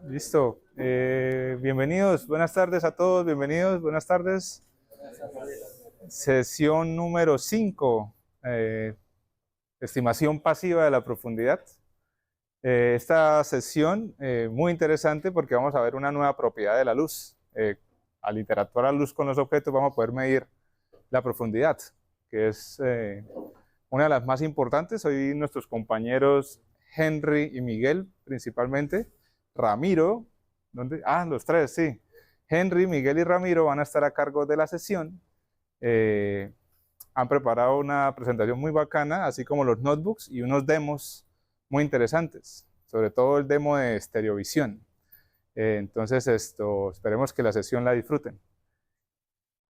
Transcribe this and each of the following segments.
Listo. Bienvenidos, buenas tardes a todos, bienvenidos, buenas tardes. Sesión número 5, estimación pasiva de la profundidad. Esta sesión muy interesante porque vamos a ver una nueva propiedad de la luz. Al interactuar la luz con los objetos vamos a poder medir la profundidad, que es una de las más importantes. Hoy nuestros compañeros Henry y Miguel principalmente, Ramiro, ¿dónde? Ah, los tres, sí. Henry, Miguel y Ramiro van a estar a cargo de la sesión. Han preparado una presentación muy bacana, así como los notebooks y unos demos muy interesantes, sobre todo el demo de estereovisión. Entonces, esperemos que la sesión la disfruten.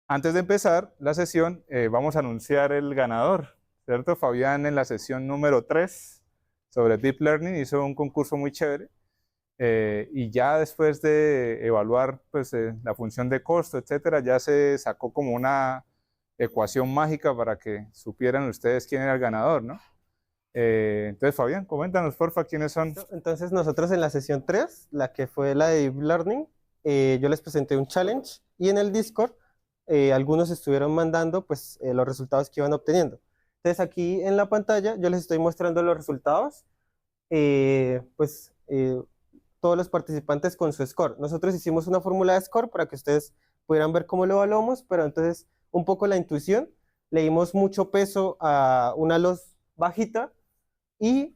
Antes de empezar la sesión, vamos a anunciar el ganador, ¿cierto? Fabián en la sesión número 3 sobre Deep Learning hizo un concurso muy chévere. Y ya después de evaluar pues, la función de costo, etcétera, ya se sacó como una ecuación mágica para que supieran ustedes quién era el ganador, ¿no? Entonces, Fabián, coméntanos, porfa, quiénes son. Entonces nosotros en la sesión 3, la que fue la de Deep Learning, yo les presenté un challenge y en el Discord algunos estuvieron mandando pues los resultados que iban obteniendo. Entonces aquí en la pantalla yo les estoy mostrando los resultados, pues todos los participantes con su score. Nosotros hicimos una fórmula de score para que ustedes pudieran ver cómo lo evaluamos, pero entonces un poco la intuición, le dimos mucho peso a una luz bajita y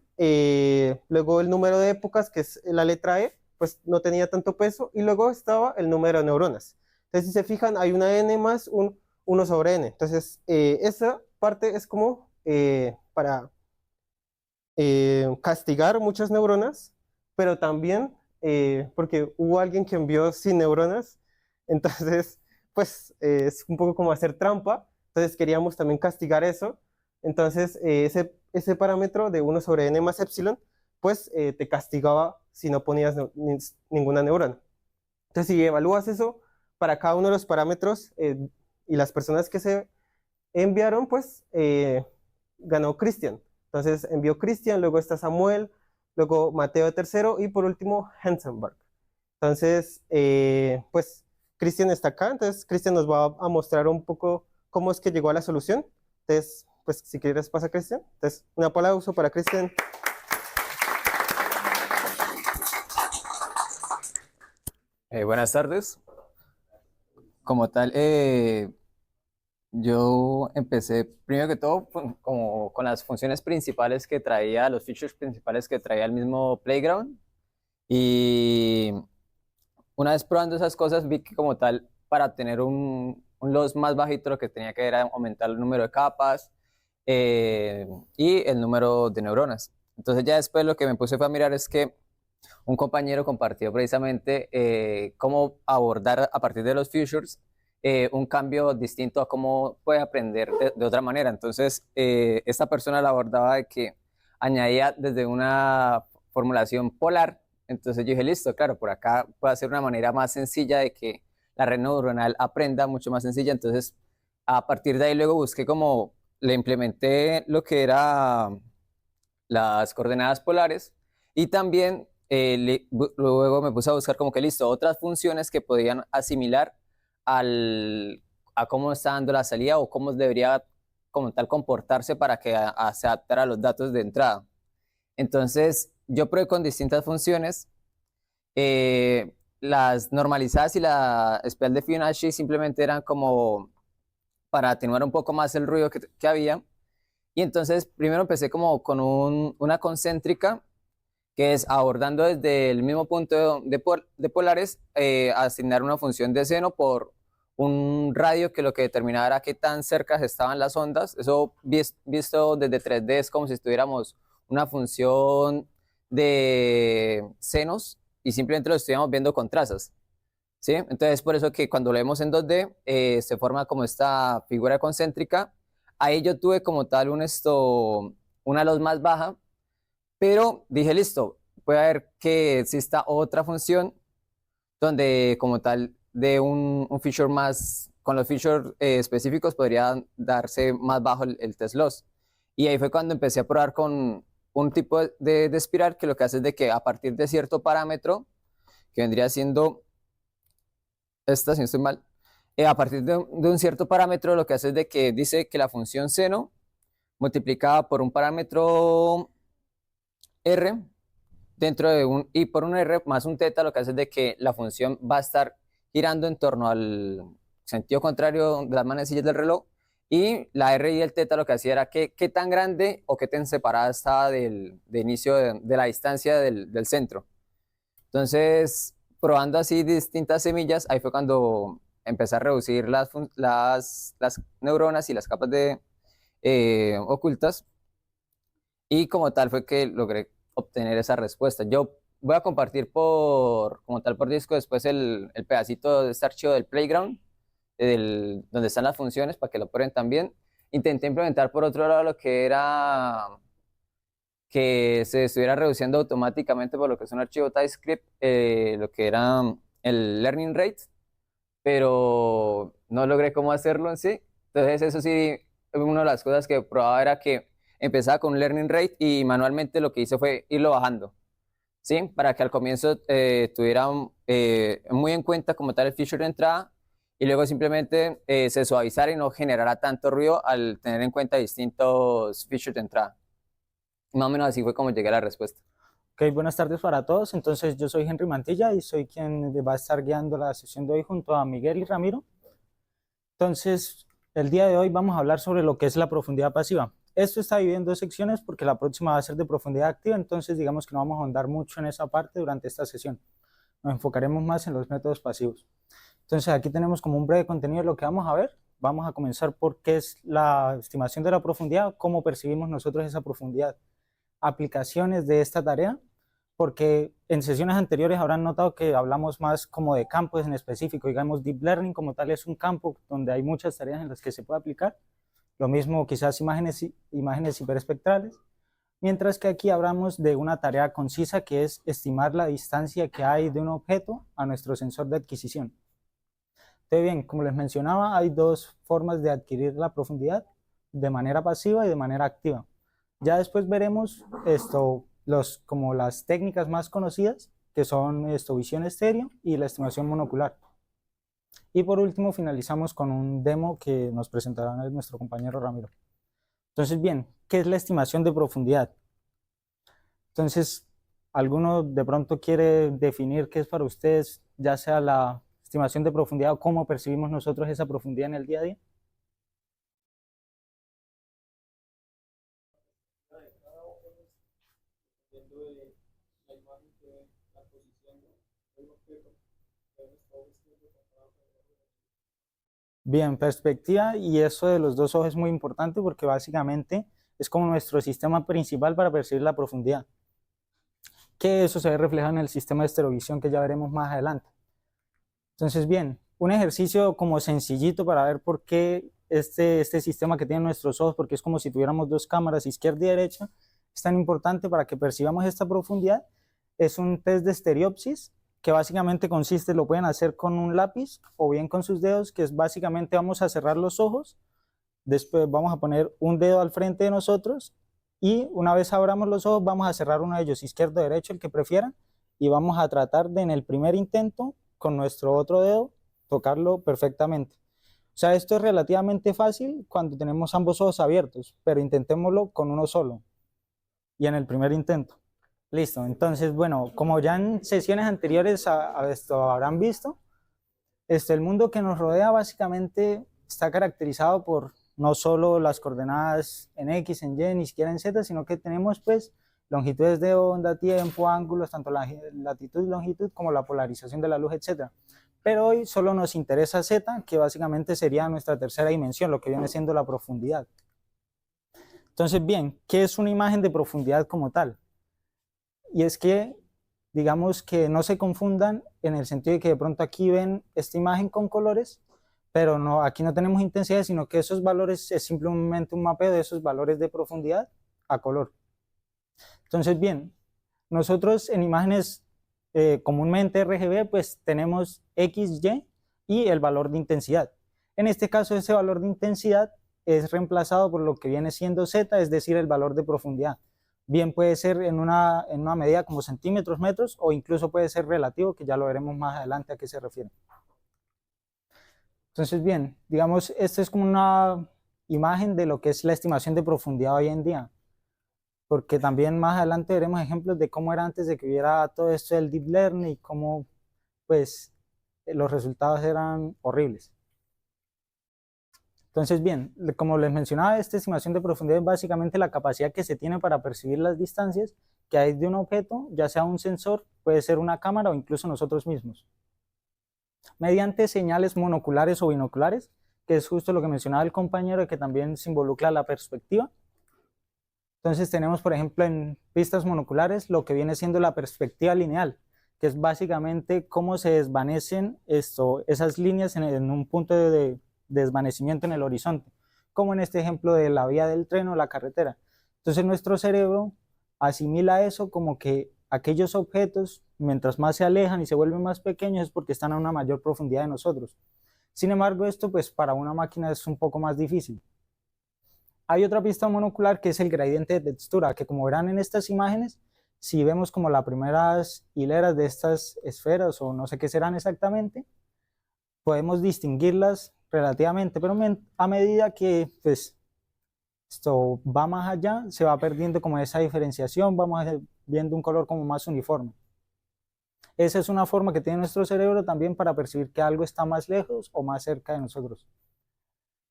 luego el número de épocas, que es la letra E, pues no tenía tanto peso, y luego estaba el número de neuronas. Entonces, si se fijan, hay una N más un 1 sobre N. Entonces, esa parte es como para castigar muchas neuronas, pero también porque hubo alguien que envió sin neuronas, entonces, pues es un poco como hacer trampa, entonces queríamos también castigar eso, entonces ese parámetro de 1 sobre n más epsilon, pues te castigaba si no ponías ninguna neurona. Entonces, si evalúas eso para cada uno de los parámetros y las personas que se enviaron, pues ganó Cristian. Entonces envió Cristian, luego está Samuel, luego Mateo de tercero y por último Hansenberg. Entonces, pues Cristian está acá, entonces Cristian nos va a mostrar un poco cómo es que llegó a la solución. Entonces, pues si quieres pasa Cristian. Entonces, un aplauso para Cristian. Buenas tardes. Como tal, yo empecé primero que todo como con las funciones principales que traía, los features principales que traía el mismo Playground. Y una vez probando esas cosas vi que como tal, para obtener un loss más bajito, lo que tenía que era aumentar el número de capas y el número de neuronas. Entonces ya después lo que me puse fue a mirar es que un compañero compartió precisamente cómo abordar a partir de los futures un cambio distinto a cómo puede aprender de otra manera. Entonces, esta persona la abordaba de que añadía desde una formulación polar. Entonces yo dije, listo, claro, por acá puede ser una manera más sencilla de que la red neuronal aprenda, mucho más sencilla. Entonces, a partir de ahí luego busqué cómo le implementé lo que era las coordenadas polares y también luego me puse a buscar como que listo, otras funciones que podían asimilar a cómo está dando la salida o cómo debería como tal comportarse para que se adaptara a los datos de entrada. Entonces yo probé con distintas funciones, las normalizadas y la especial de Fibonacci simplemente eran como para atenuar un poco más el ruido que había. Y entonces primero empecé como con una concéntrica, que es abordando desde el mismo punto de polares, asignar una función de seno por un radio que lo que determinaba era qué tan cerca estaban las ondas. Eso visto desde 3D es como si estuviéramos una función de senos y simplemente lo estuviéramos viendo con trazas, ¿sí? Entonces por eso que cuando lo vemos en 2D se forma como esta figura concéntrica. Ahí yo tuve como tal una luz más baja, pero dije, listo, puede haber que exista otra función donde como tal de un feature más, con los features específicos podría darse más bajo el test loss. Y ahí fue cuando empecé a probar con un tipo de espiral que lo que hace es de que a partir de cierto parámetro que vendría siendo esta, si no estoy mal. A partir de un cierto parámetro, lo que hace es de que dice que la función seno multiplicada por un parámetro r dentro de un y por un r más un teta, lo que hace es de que la función va a estar girando en torno al sentido contrario de las manecillas del reloj, y la r y el teta lo que hacía era que qué tan grande o qué tan separada estaba de inicio de la distancia del centro. Entonces, probando así distintas semillas, ahí fue cuando empecé a reducir las neuronas y las capas ocultas, y como tal fue que logré obtener esa respuesta. Yo voy a compartir como tal por disco después el pedacito de este archivo del Playground, donde están las funciones para que lo prueben también. Intenté implementar por otro lado lo que era que se estuviera reduciendo automáticamente por lo que es un archivo TypeScript, lo que era el learning rate, pero no logré cómo hacerlo en sí. Entonces eso sí, una de las cosas que probaba era que empezaba con un learning rate y manualmente lo que hice fue irlo bajando, ¿sí? Para que al comienzo tuvieran muy en cuenta como tal el feature de entrada, y luego simplemente se suavizara y no generara tanto ruido al tener en cuenta distintos features de entrada. Más o menos así fue como llegué a la respuesta. Ok, buenas tardes para todos. Entonces, yo soy Henry Mantilla y soy quien va a estar guiando la sesión de hoy junto a Miguel y Ramiro. Entonces, el día de hoy vamos a hablar sobre lo que es la profundidad pasiva. Esto está dividido en dos secciones porque la próxima va a ser de profundidad activa, entonces digamos que no vamos a ahondar mucho en esa parte durante esta sesión. Nos enfocaremos más en los métodos pasivos. Entonces, aquí tenemos como un breve contenido de lo que vamos a ver. Vamos a comenzar por qué es la estimación de la profundidad, cómo percibimos nosotros esa profundidad, aplicaciones de esta tarea, porque en sesiones anteriores habrán notado que hablamos más como de campos en específico. Digamos, Deep Learning como tal es un campo donde hay muchas tareas en las que se puede aplicar. Lo mismo quizás imágenes hiperespectrales, mientras que aquí hablamos de una tarea concisa que es estimar la distancia que hay de un objeto a nuestro sensor de adquisición. Entonces, bien, como les mencionaba, hay dos formas de adquirir la profundidad, de manera pasiva y de manera activa. Ya después veremos como las técnicas más conocidas, que son visión estéreo y la estimación monocular. Y por último finalizamos con un demo que nos presentará nuestro compañero Ramiro. Entonces, bien, ¿qué es la estimación de profundidad? Entonces, ¿alguno de pronto quiere definir qué es para ustedes, ya sea la estimación de profundidad o cómo percibimos nosotros esa profundidad en el día a día? Bien, perspectiva, y eso de los dos ojos es muy importante porque básicamente es como nuestro sistema principal para percibir la profundidad, que eso se ve reflejado en el sistema de estereovisión que ya veremos más adelante. Entonces, bien, un ejercicio como sencillito para ver por qué este sistema que tienen nuestros ojos, porque es como si tuviéramos dos cámaras, izquierda y derecha, es tan importante para que percibamos esta profundidad, es un test de estereopsis, que básicamente consiste, lo pueden hacer con un lápiz o bien con sus dedos, que es básicamente vamos a cerrar los ojos, después vamos a poner un dedo al frente de nosotros y una vez abramos los ojos vamos a cerrar uno de ellos, izquierdo o derecho, el que prefieran, y vamos a tratar de en el primer intento con nuestro otro dedo tocarlo perfectamente. O sea, esto es relativamente fácil cuando tenemos ambos ojos abiertos, pero intentémoslo con uno solo y en el primer intento. Listo, entonces, bueno, como ya en sesiones anteriores a esto habrán visto, el mundo que nos rodea básicamente está caracterizado por no solo las coordenadas en X, en Y, ni siquiera en Z, sino que tenemos pues longitudes de onda, tiempo, ángulos, tanto la latitud y longitud como la polarización de la luz, etc. Pero hoy solo nos interesa Z, que básicamente sería nuestra tercera dimensión, lo que viene siendo la profundidad. Entonces, bien, ¿qué es una imagen de profundidad como tal? Y es que, digamos que no se confundan en el sentido de que de pronto aquí ven esta imagen con colores, pero no, aquí no tenemos intensidad, sino que esos valores es simplemente un mapeo de esos valores de profundidad a color. Entonces, bien, nosotros en imágenes comúnmente RGB, pues tenemos X, Y el valor de intensidad. En este caso, ese valor de intensidad es reemplazado por lo que viene siendo Z, es decir, el valor de profundidad. Bien puede ser en una medida como centímetros, metros, o incluso puede ser relativo, que ya lo veremos más adelante a qué se refiere. Entonces, bien, digamos, esta es como una imagen de lo que es la estimación de profundidad hoy en día, porque también más adelante veremos ejemplos de cómo era antes de que hubiera todo esto del deep learning y cómo, pues, los resultados eran horribles. Entonces, bien, como les mencionaba, esta estimación de profundidad es básicamente la capacidad que se tiene para percibir las distancias que hay de un objeto, ya sea un sensor, puede ser una cámara o incluso nosotros mismos, mediante señales monoculares o binoculares, que es justo lo que mencionaba el compañero, que también se involucra la perspectiva. Entonces tenemos, por ejemplo, en vistas monoculares lo que viene siendo la perspectiva lineal, que es básicamente cómo se desvanecen esas líneas en un punto de desvanecimiento en el horizonte, como en este ejemplo de la vía del tren o la carretera. Entonces nuestro cerebro asimila eso como que aquellos objetos, mientras más se alejan y se vuelven más pequeños, es porque están a una mayor profundidad de nosotros. Sin embargo, esto pues para una máquina es un poco más difícil. Hay otra pista monocular que es el gradiente de textura, que como verán en estas imágenes, si vemos como las primeras hileras de estas esferas, o no sé qué serán exactamente, podemos distinguirlas relativamente, pero a medida que pues, esto va más allá, se va perdiendo como esa diferenciación, vamos viendo un color como más uniforme. Esa es una forma que tiene nuestro cerebro también para percibir que algo está más lejos o más cerca de nosotros.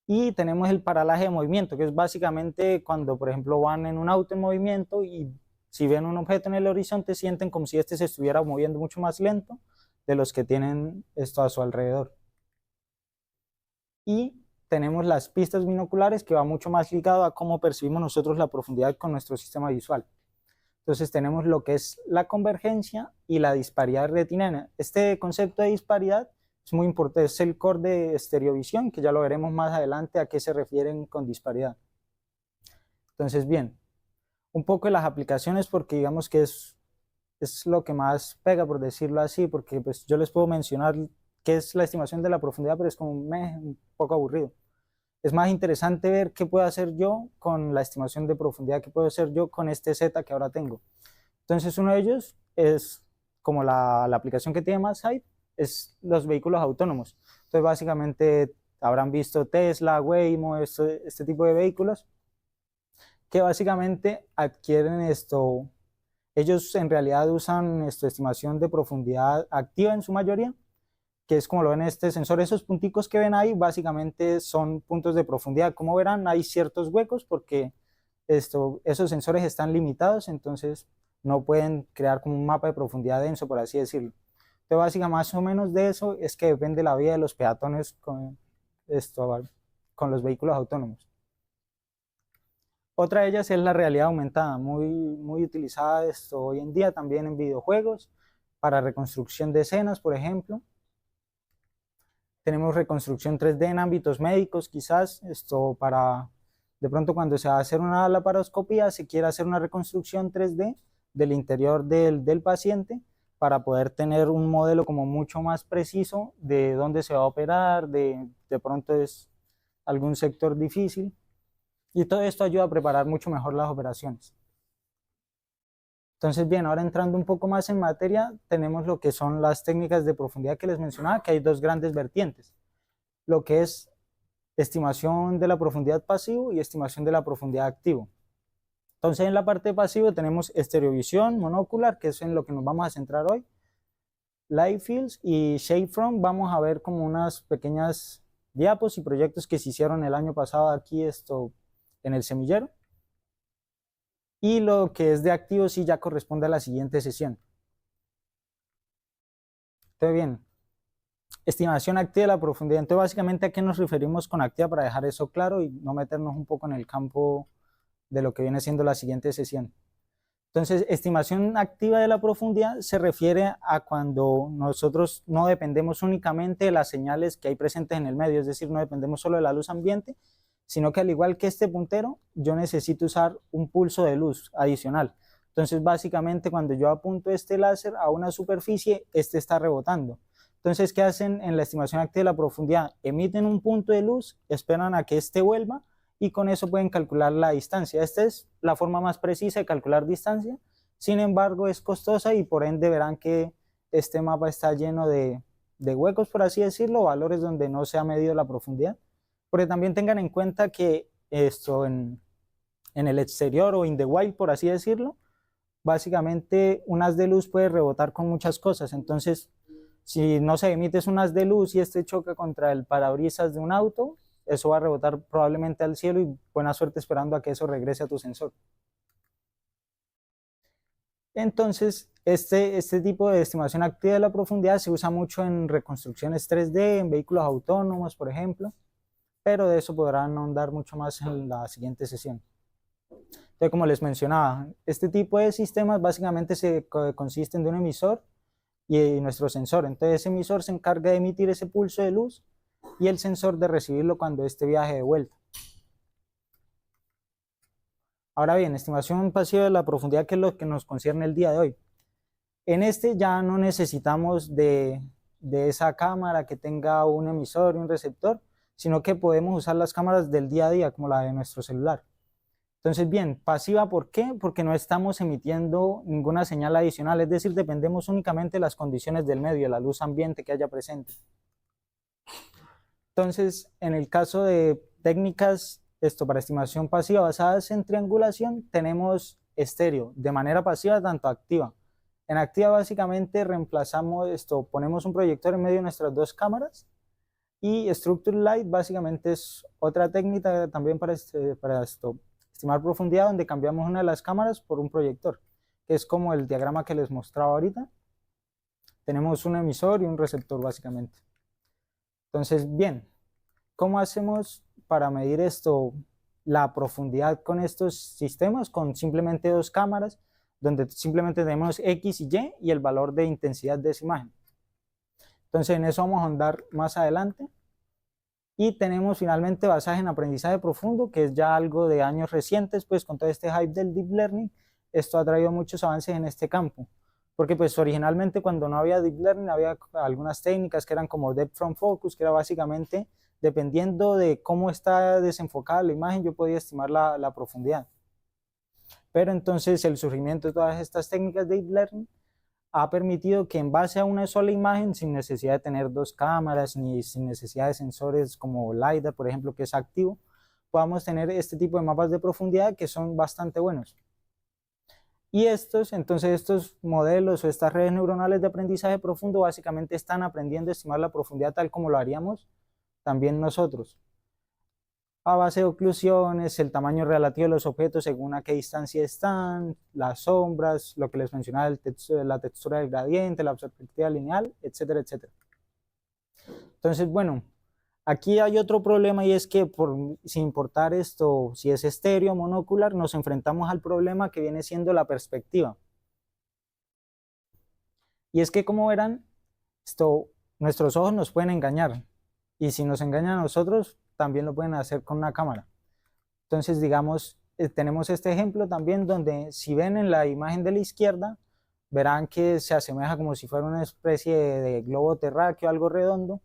Y tenemos el paralaje de movimiento, que es básicamente cuando, por ejemplo, van en un auto en movimiento y si ven un objeto en el horizonte, sienten como si este se estuviera moviendo mucho más lento de los que tienen esto a su alrededor. Y tenemos las pistas binoculares, que va mucho más ligado a cómo percibimos nosotros la profundidad con nuestro sistema visual. Entonces tenemos lo que es la convergencia y la disparidad retiniana. Este concepto de disparidad es muy importante, es el core de estereovisión, que ya lo veremos más adelante a qué se refieren con disparidad. Entonces, bien, un poco de las aplicaciones, porque digamos que es lo que más pega, por decirlo así, porque pues yo les puedo mencionar qué es la estimación de la profundidad, pero es como un poco aburrido. Es más interesante ver qué puedo hacer yo con la estimación de profundidad, qué puedo hacer yo con este Z que ahora tengo. Entonces uno de ellos es como la aplicación que tiene más hype, es los vehículos autónomos. Entonces básicamente habrán visto Tesla, Waymo, este tipo de vehículos que básicamente adquieren esto. Ellos en realidad usan estimación de profundidad activa en su mayoría, que es como lo ven en este sensor. Esos punticos que ven ahí básicamente son puntos de profundidad. Como verán, hay ciertos huecos porque esos sensores están limitados, entonces no pueden crear como un mapa de profundidad denso, por así decirlo. Entonces, básicamente, más o menos de eso es que depende la vida de los peatones con los vehículos autónomos. Otra de ellas es la realidad aumentada, muy utilizada hoy en día también en videojuegos, para reconstrucción de escenas, por ejemplo. Tenemos reconstrucción 3D en ámbitos médicos, quizás, para, de pronto cuando se va a hacer una laparoscopía, se quiere hacer una reconstrucción 3D del interior del paciente, para poder tener un modelo como mucho más preciso de dónde se va a operar, de pronto es algún sector difícil. Y todo esto ayuda a preparar mucho mejor las operaciones. Entonces, bien, ahora entrando un poco más en materia, tenemos lo que son las técnicas de profundidad que les mencionaba, que hay dos grandes vertientes. Lo que es estimación de la profundidad pasivo y estimación de la profundidad activo. Entonces, en la parte pasiva tenemos estereovisión monocular, que es en lo que nos vamos a centrar hoy. Light Fields y Shapefront, vamos a ver como unas pequeñas diapos y proyectos que se hicieron el año pasado aquí en el semillero. Y lo que es de activo sí ya corresponde a la siguiente sesión. Entonces, bien, estimación activa de la profundidad. Entonces, básicamente, ¿a qué nos referimos con activa para dejar eso claro y no meternos un poco en el campo de lo que viene siendo la siguiente sesión? Entonces, estimación activa de la profundidad se refiere a cuando nosotros no dependemos únicamente de las señales que hay presentes en el medio, es decir, no dependemos solo de la luz ambiente, sino que al igual que este puntero, yo necesito usar un pulso de luz adicional. Entonces, básicamente, cuando yo apunto este láser a una superficie, este está rebotando. Entonces, ¿qué hacen en la estimación activa de la profundidad? Emiten un punto de luz, esperan a que este vuelva y con eso pueden calcular la distancia. Esta es la forma más precisa de calcular distancia, sin embargo es costosa y por ende verán que este mapa está lleno de huecos, por así decirlo, valores donde no se ha medido la profundidad, porque también tengan en cuenta que esto en el exterior o in the wild, por así decirlo, básicamente un haz de luz puede rebotar con muchas cosas. Entonces, si no se emites un haz de luz y este choca contra el parabrisas de un auto, eso va a rebotar probablemente al cielo y buena suerte esperando a que eso regrese a tu sensor. Entonces, este tipo de estimación activa de la profundidad se usa mucho en reconstrucciones 3D, en vehículos autónomos, por ejemplo, pero de eso podrán ahondar mucho más en la siguiente sesión. Entonces, como les mencionaba, este tipo de sistemas básicamente consisten de un emisor y nuestro sensor. Entonces, ese emisor se encarga de emitir ese pulso de luz y el sensor de recibirlo cuando este viaje de vuelta. Ahora bien, estimación pasiva de la profundidad, que es lo que nos concierne el día de hoy. En este ya no necesitamos de esa cámara que tenga un emisor y un receptor, sino que podemos usar las cámaras del día a día, como la de nuestro celular. Entonces, bien, pasiva, ¿por qué? Porque no estamos emitiendo ninguna señal adicional, es decir, dependemos únicamente de las condiciones del medio, de la luz ambiente que haya presente. Entonces, en el caso de técnicas para estimación pasiva basadas en triangulación, tenemos estéreo, de manera pasiva tanto activa. En activa básicamente reemplazamos ponemos un proyector en medio de nuestras dos cámaras, y Structure Light básicamente es otra técnica también para estimar profundidad, donde cambiamos una de las cámaras por un proyector, que es como el diagrama que les mostraba ahorita. Tenemos un emisor y un receptor básicamente. Entonces, bien, ¿cómo hacemos para medir la profundidad con estos sistemas? Con simplemente dos cámaras, donde simplemente tenemos X y Y y el valor de intensidad de esa imagen. Entonces, en eso vamos a ahondar más adelante. Y tenemos finalmente basaje en aprendizaje profundo, que es ya algo de años recientes, pues con todo este hype del deep learning, esto ha traído muchos avances en este campo. Porque pues originalmente cuando no había deep learning había algunas técnicas que eran como depth from focus, que era básicamente dependiendo de cómo está desenfocada la imagen, yo podía estimar la profundidad. Pero entonces el surgimiento de todas estas técnicas de deep learning ha permitido que en base a una sola imagen, sin necesidad de tener dos cámaras, ni sin necesidad de sensores como LiDAR, por ejemplo, que es activo, podamos tener este tipo de mapas de profundidad que son bastante buenos. Y entonces estos modelos o estas redes neuronales de aprendizaje profundo básicamente están aprendiendo a estimar la profundidad tal como lo haríamos también nosotros, a base de oclusiones, el tamaño relativo de los objetos según a qué distancia están, las sombras, lo que les mencionaba, la textura del gradiente, la perspectiva lineal, etcétera, etcétera. Entonces, bueno, aquí hay otro problema, y es que sin importar si es estéreo o monocular, nos enfrentamos al problema que viene siendo la perspectiva. Y es que, como verán, nuestros ojos nos pueden engañar, y si nos engañan a nosotros, también lo pueden hacer con una cámara. Entonces, digamos, tenemos este ejemplo también donde si ven en la imagen de la izquierda, verán que se asemeja como si fuera una especie de globo terráqueo, algo redondo,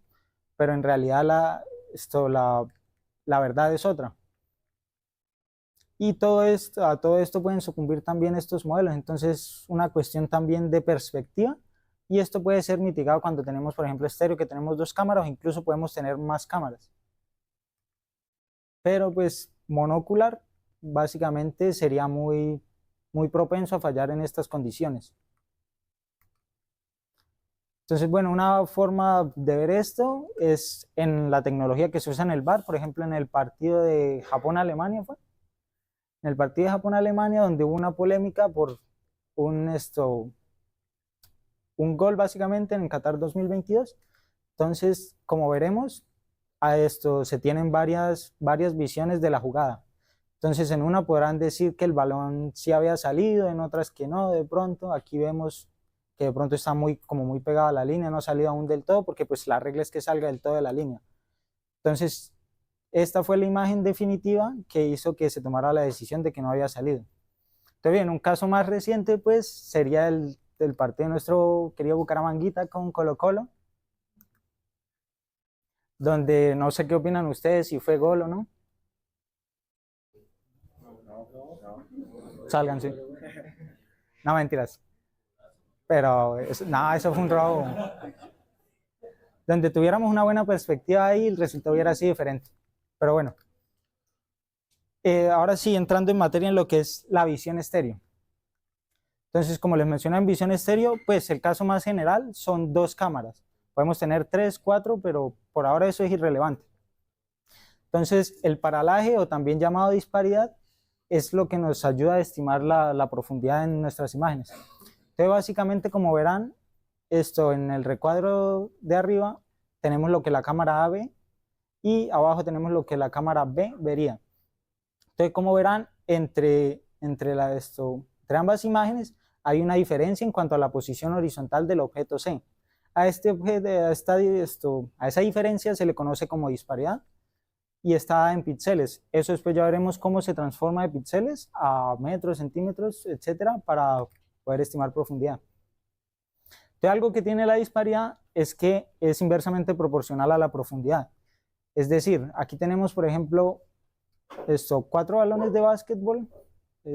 pero en realidad la verdad es otra. Y a todo esto pueden sucumbir también estos modelos. Entonces, una cuestión también de perspectiva, y esto puede ser mitigado cuando tenemos, por ejemplo, estéreo, que tenemos dos cámaras, o incluso podemos tener más cámaras. Pero pues monocular básicamente sería muy propenso a fallar en estas condiciones. Entonces, bueno, una forma de ver esto es en la tecnología que se usa en el VAR, por ejemplo, en el partido de Japón-Alemania en el partido de Japón-Alemania, donde hubo una polémica por un gol básicamente en Qatar 2022. Entonces, como veremos, se tienen varias visiones de la jugada. Entonces, en una podrán decir que el balón sí había salido, en otras que no, de pronto. Aquí vemos que de pronto está muy pegado a la línea, no ha salido aún del todo, porque pues la regla es que salga del todo de la línea. Entonces, esta fue la imagen definitiva que hizo que se tomara la decisión de que no había salido. Entonces, bien, un caso más reciente, pues, sería el partido de nuestro querido Bucaramanguita con Colo-Colo, donde no sé qué opinan ustedes, si fue gol o no. salgan, sí. No, mentiras. Pero nada, eso fue un robo. Donde tuviéramos una buena perspectiva ahí, el resultado hubiera sido diferente. Pero bueno. Ahora sí, entrando en materia en lo que es la visión estéreo. Entonces, como les mencioné en visión estéreo, pues el caso más general son 2 cámaras. Podemos tener 3, 4, pero por ahora eso es irrelevante. Entonces, el paralaje, o también llamado disparidad, es lo que nos ayuda a estimar la profundidad en nuestras imágenes. Entonces, básicamente, como verán, esto en el recuadro de arriba, tenemos lo que la cámara A ve, y abajo tenemos lo que la cámara B vería. Entonces, como verán, entre ambas imágenes hay una diferencia en cuanto a la posición horizontal del objeto C. A esa diferencia se le conoce como disparidad y está en píxeles. Eso después ya veremos cómo se transforma de píxeles a metros, centímetros, etcétera, para poder estimar profundidad. Entonces, algo que tiene la disparidad es que es inversamente proporcional a la profundidad. Es decir, aquí tenemos, por ejemplo, 4 balones de básquetbol,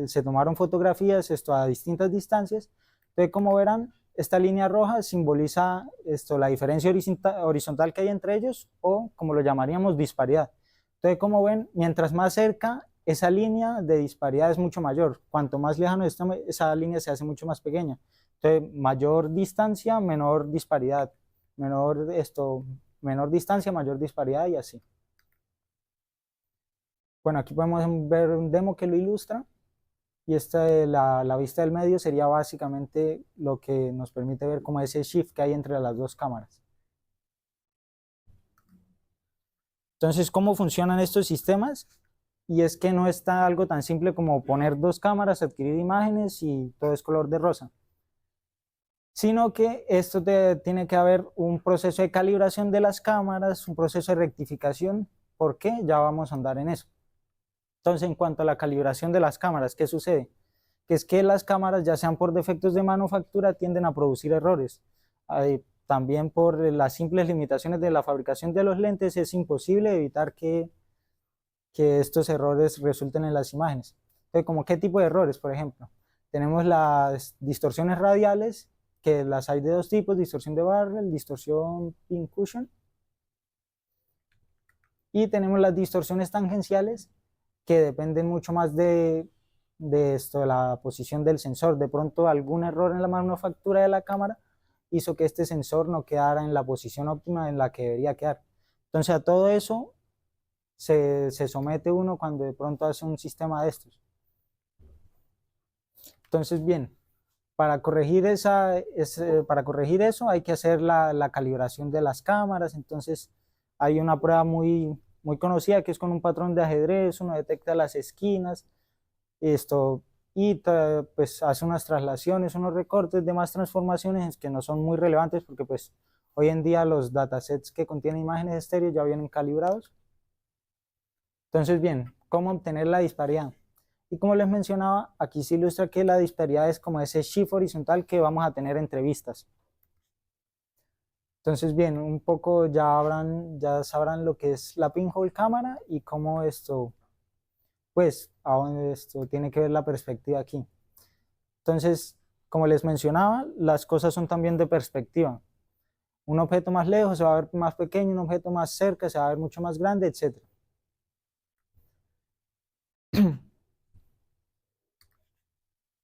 se tomaron fotografías a distintas distancias. Entonces, como verán, esta línea roja simboliza la diferencia horizontal que hay entre ellos, o como lo llamaríamos, disparidad. Entonces, como ven, mientras más cerca, esa línea de disparidad es mucho mayor. Cuanto más lejano esa línea se hace mucho más pequeña. Entonces, mayor distancia, menor disparidad. Menor distancia, mayor disparidad, y así. Bueno, aquí podemos ver un demo que lo ilustra. Y la vista del medio sería básicamente lo que nos permite ver como ese shift que hay entre las 2 cámaras. Entonces, ¿cómo funcionan estos sistemas? Y es que no está algo tan simple como poner 2 cámaras, adquirir imágenes y todo es color de rosa. Sino que esto tiene que haber un proceso de calibración de las cámaras, un proceso de rectificación. ¿Por qué? Ya vamos a andar en eso. Entonces, en cuanto a la calibración de las cámaras, ¿qué sucede? Que es que las cámaras, ya sean por defectos de manufactura, tienden a producir errores. También por las simples limitaciones de la fabricación de los lentes, es imposible evitar que estos errores resulten en las imágenes. Entonces, ¿como qué tipo de errores? Por ejemplo, tenemos las distorsiones radiales, que las hay de 2 tipos: distorsión de Barrel, distorsión pincushion. Y tenemos las distorsiones tangenciales, que dependen mucho más de la posición del sensor. De pronto, algún error en la manufactura de la cámara hizo que este sensor no quedara en la posición óptima en la que debería quedar. Entonces, a todo eso se somete uno cuando de pronto hace un sistema de estos. Entonces, bien, para corregir eso hay que hacer la calibración de las cámaras. Entonces, hay una prueba muy conocida, que es con un patrón de ajedrez. Uno detecta las esquinas y pues hace unas traslaciones, unos recortes, demás transformaciones que no son muy relevantes, porque pues hoy en día los datasets que contienen imágenes estéreo ya vienen calibrados. Entonces, bien, ¿cómo obtener la disparidad? Y como les mencionaba, aquí se ilustra que la disparidad es como ese shift horizontal que vamos a tener entre vistas. Entonces, bien, un poco ya sabrán lo que es la pinhole cámara y cómo pues, tiene que ver la perspectiva aquí. Entonces, como les mencionaba, las cosas son también de perspectiva. Un objeto más lejos se va a ver más pequeño, un objeto más cerca se va a ver mucho más grande, etc.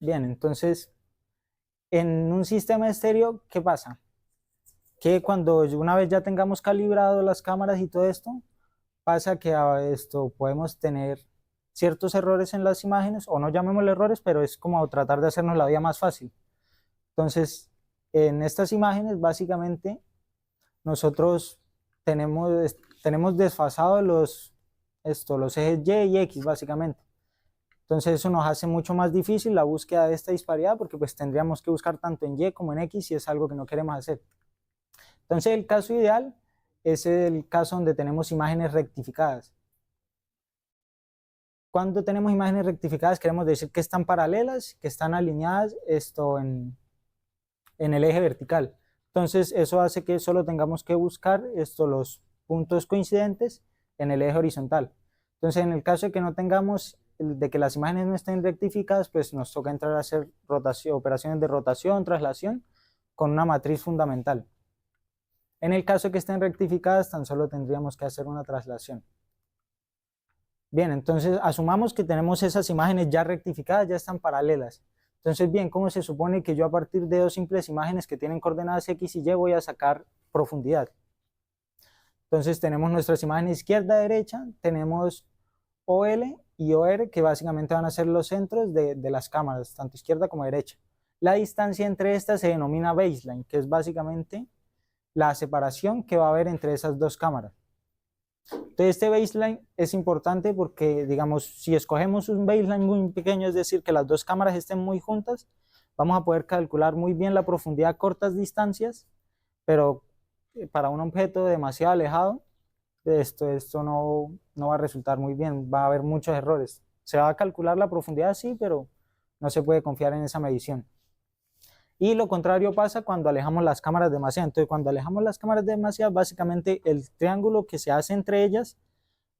Bien, entonces, en un sistema estéreo, ¿qué pasa? Que cuando una vez ya tengamos calibrado las cámaras y todo esto, pasa que podemos tener ciertos errores en las imágenes, o no llamémosle errores, pero es como tratar de hacernos la vida más fácil. Entonces, en estas imágenes, básicamente, nosotros tenemos desfasados los ejes Y y X, básicamente. Entonces, eso nos hace mucho más difícil la búsqueda de esta disparidad, porque pues tendríamos que buscar tanto en Y como en X, y es algo que no queremos hacer. Entonces, el caso ideal es el caso donde tenemos imágenes rectificadas. Cuando tenemos imágenes rectificadas, queremos decir que están paralelas, que están alineadas en el eje vertical. Entonces, eso hace que solo tengamos que buscar los puntos coincidentes en el eje horizontal. Entonces, en el caso de que no tengamos de que las imágenes no estén rectificadas, pues nos toca entrar a hacer operaciones de rotación, traslación, con una matriz fundamental. En el caso que estén rectificadas, tan solo tendríamos que hacer una traslación. Bien, entonces asumamos que tenemos esas imágenes ya rectificadas, ya están paralelas. Entonces, bien, ¿cómo se supone que yo a partir de dos simples imágenes que tienen coordenadas X y Y voy a sacar profundidad? Entonces tenemos nuestras imágenes izquierda-derecha, tenemos OL y OR, que básicamente van a ser los centros de las cámaras, tanto izquierda como derecha. La distancia entre estas se denomina baseline, que es básicamente la separación que va a haber entre esas dos cámaras. Entonces este baseline es importante porque, digamos, si escogemos un baseline muy pequeño, es decir, que las dos cámaras estén muy juntas, vamos a poder calcular muy bien la profundidad a cortas distancias, pero para un objeto demasiado alejado, esto no va a resultar muy bien, va a haber muchos errores. Se va a calcular la profundidad, sí, pero no se puede confiar en esa medición. Y lo contrario pasa cuando alejamos las cámaras demasiado. Entonces, cuando alejamos las cámaras demasiado, básicamente el triángulo que se hace entre ellas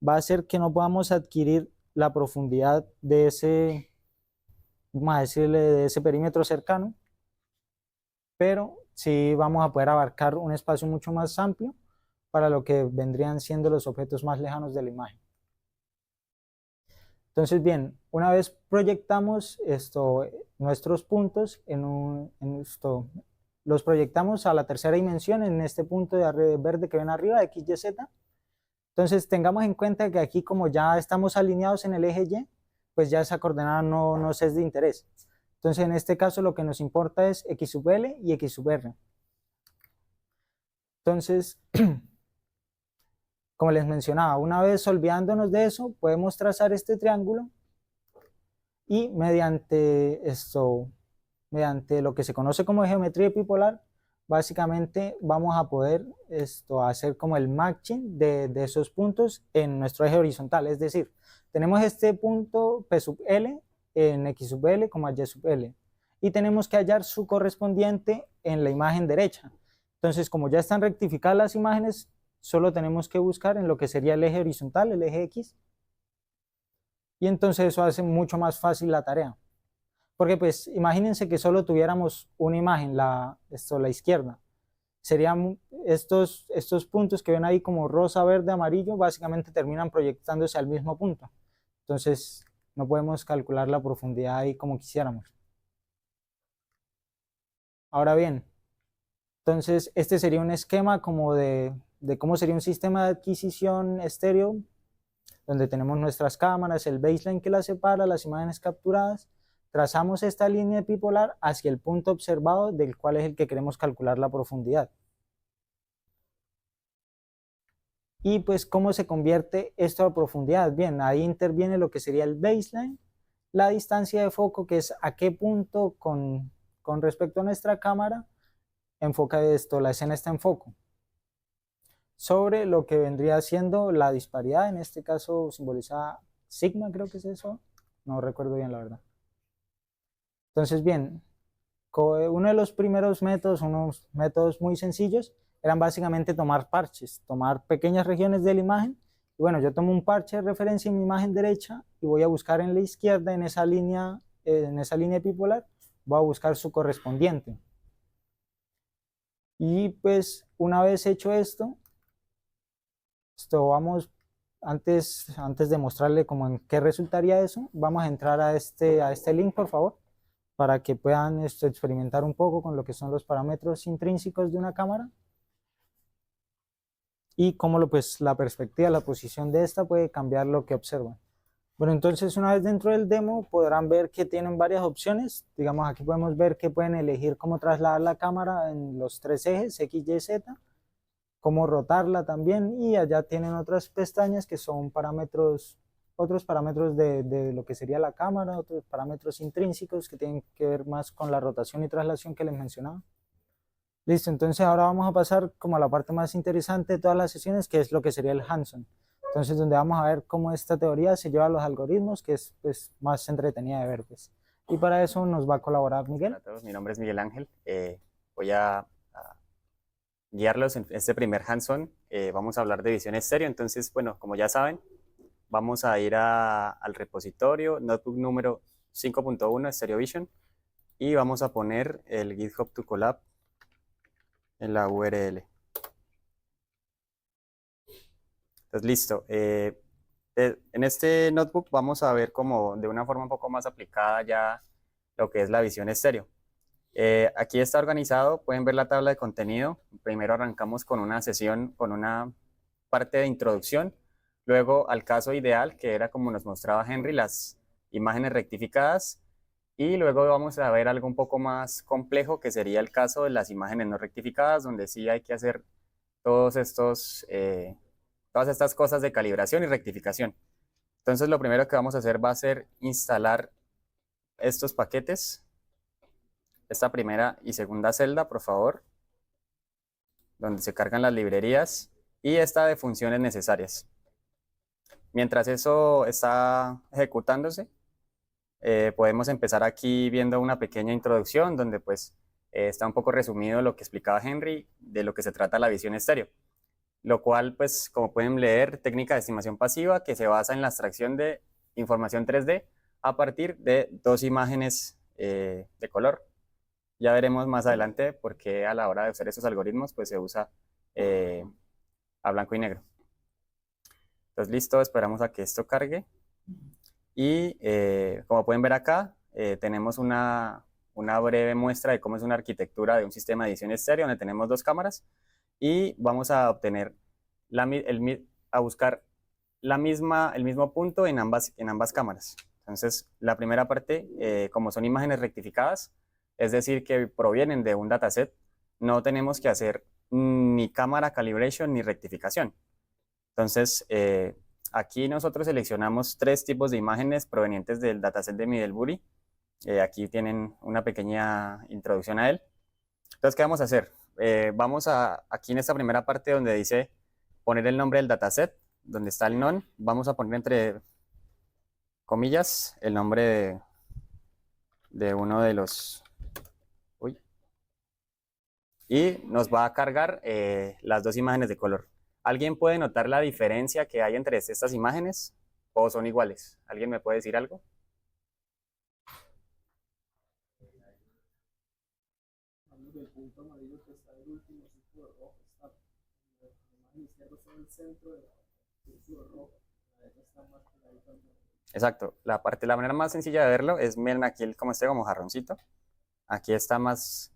va a hacer que no podamos adquirir la profundidad de ese, vamos a decirle, de ese perímetro cercano, pero sí vamos a poder abarcar un espacio mucho más amplio para lo que vendrían siendo los objetos más lejanos de la imagen. Entonces, bien, una vez proyectamos nuestros puntos los proyectamos a la tercera dimensión en este punto de verde que ven arriba, X, Y, Z. Entonces, tengamos en cuenta que aquí, como ya estamos alineados en el eje Y, pues ya esa coordenada no nos es de interés. Entonces, en este caso, lo que nos importa es X sub L y X sub R. Entonces, como les mencionaba, una vez olvidándonos de eso, podemos trazar este triángulo y mediante lo que se conoce como geometría epipolar, básicamente vamos a poder hacer como el matching de esos puntos en nuestro eje horizontal. Es decir, tenemos este punto P sub L en X sub L, Y sub L, y tenemos que hallar su correspondiente en la imagen derecha. Entonces, como ya están rectificadas las imágenes, solo tenemos que buscar en lo que sería el eje horizontal, el eje X, y entonces eso hace mucho más fácil la tarea. Porque pues imagínense que solo tuviéramos una imagen, la izquierda. Serían estos puntos que ven ahí como rosa, verde, amarillo, básicamente terminan proyectándose al mismo punto. Entonces no podemos calcular la profundidad ahí como quisiéramos. Ahora bien, entonces este sería un esquema como de cómo sería un sistema de adquisición estéreo, donde tenemos nuestras cámaras, el baseline que las separa, las imágenes capturadas. Trazamos esta línea epipolar hacia el punto observado, del cual es el que queremos calcular la profundidad. Y pues, ¿cómo se convierte esto a profundidad? Bien, ahí interviene lo que sería el baseline, la distancia de foco, que es a qué punto con respecto a nuestra cámara enfoca la escena está en foco, sobre lo que vendría siendo la disparidad, en este caso simbolizada sigma, creo que es eso, no recuerdo bien la verdad. Entonces, bien, uno de los primeros métodos, unos métodos muy sencillos, eran básicamente tomar parches, tomar pequeñas regiones de la imagen. Y bueno, yo tomo un parche de referencia en mi imagen derecha y voy a buscar en la izquierda, en esa línea epipolar, voy a buscar su correspondiente. Y pues una vez hecho esto vamos, antes de mostrarle cómo en qué resultaría eso, vamos a entrar a este link, por favor, para que puedan experimentar un poco con lo que son los parámetros intrínsecos de una cámara y cómo la perspectiva, la posición de esta puede cambiar lo que observan. Bueno, entonces una vez dentro del demo podrán ver que tienen varias opciones. Digamos, aquí podemos ver que pueden elegir cómo trasladar la cámara en los tres ejes, X, Y, Z, cómo rotarla también, y allá tienen otras pestañas que son otros parámetros de lo que sería la cámara, otros parámetros intrínsecos que tienen que ver más con la rotación y traslación que les mencionaba. Listo, entonces ahora vamos a pasar como a la parte más interesante de todas las sesiones, que es lo que sería el hands-on. Entonces, donde vamos a ver cómo esta teoría se lleva a los algoritmos, que es pues, más entretenida de ver. Pues. Y para eso nos va a colaborar Miguel. Hola a todos, mi nombre es Miguel Ángel. Voy a guiarlos en este primer hands-on. Vamos a hablar de visión estéreo. Entonces, bueno, como ya saben, vamos a ir al repositorio, notebook número 5.1, StereoVision, y vamos a poner el GitHub to Collab en la URL. Entonces, listo. En este notebook vamos a ver como de una forma un poco más aplicada ya lo que es la visión estéreo. Aquí está organizado, pueden ver la tabla de contenido. Primero arrancamos con una sesión, con una parte de introducción, luego al caso ideal, que era como nos mostraba Henry, las imágenes rectificadas, y luego vamos a ver algo un poco más complejo, que sería el caso de las imágenes no rectificadas, donde sí hay que hacer todas estas cosas de calibración y rectificación. Entonces lo primero que vamos a hacer va a ser instalar estos paquetes, esta primera y segunda celda, por favor, donde se cargan las librerías, y esta de funciones necesarias. Mientras eso está ejecutándose, podemos empezar aquí viendo una pequeña introducción donde pues está un poco resumido lo que explicaba Henry de lo que se trata la visión estéreo, lo cual pues como pueden leer, técnica de estimación pasiva que se basa en la extracción de información 3D a partir de dos imágenes de color. Ya veremos más adelante por qué a la hora de usar esos algoritmos pues se usa a blanco y negro. Entonces listo, esperamos a que esto cargue. Y como pueden ver acá, tenemos una breve muestra de cómo es una arquitectura de un sistema de edición estéreo donde tenemos dos cámaras y vamos a obtener, a buscar el mismo punto en ambas cámaras. Entonces, la primera parte, como son imágenes rectificadas, es decir, que provienen de un dataset, no tenemos que hacer ni cámara calibration ni rectificación. Entonces, aquí nosotros seleccionamos tres tipos de imágenes provenientes del dataset de Middlebury. Aquí tienen una pequeña introducción a él. Entonces, ¿qué vamos a hacer? Aquí en esta primera parte donde dice poner el nombre del dataset, donde está el non, vamos a poner entre comillas el nombre de uno de los... Uy. Y nos va a cargar las dos imágenes de color. ¿Alguien puede notar la diferencia que hay entre estas imágenes o son iguales? ¿Alguien me puede decir algo? El punto amarillo que está el último círculo rojo está la imagen izquierda está en el centro del círculo rojo, la derecha está más pegadita al medio. Exacto, la manera más sencilla de verlo es, miren aquí como como jarroncito, aquí está más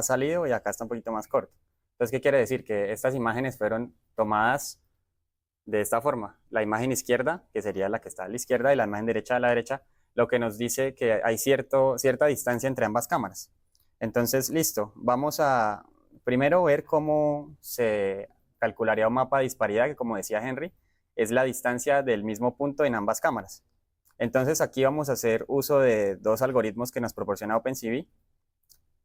salido y acá está un poquito más corto. Entonces, ¿qué quiere decir? Que estas imágenes fueron tomadas de esta forma. La imagen izquierda, que sería la que está a la izquierda, y la imagen derecha a la derecha, lo que nos dice que hay cierta distancia entre ambas cámaras. Entonces, listo, vamos a primero ver cómo se calcularía un mapa de disparidad, que como decía Henry, es la distancia del mismo punto en ambas cámaras. Entonces, aquí vamos a hacer uso de dos algoritmos que nos proporciona OpenCV.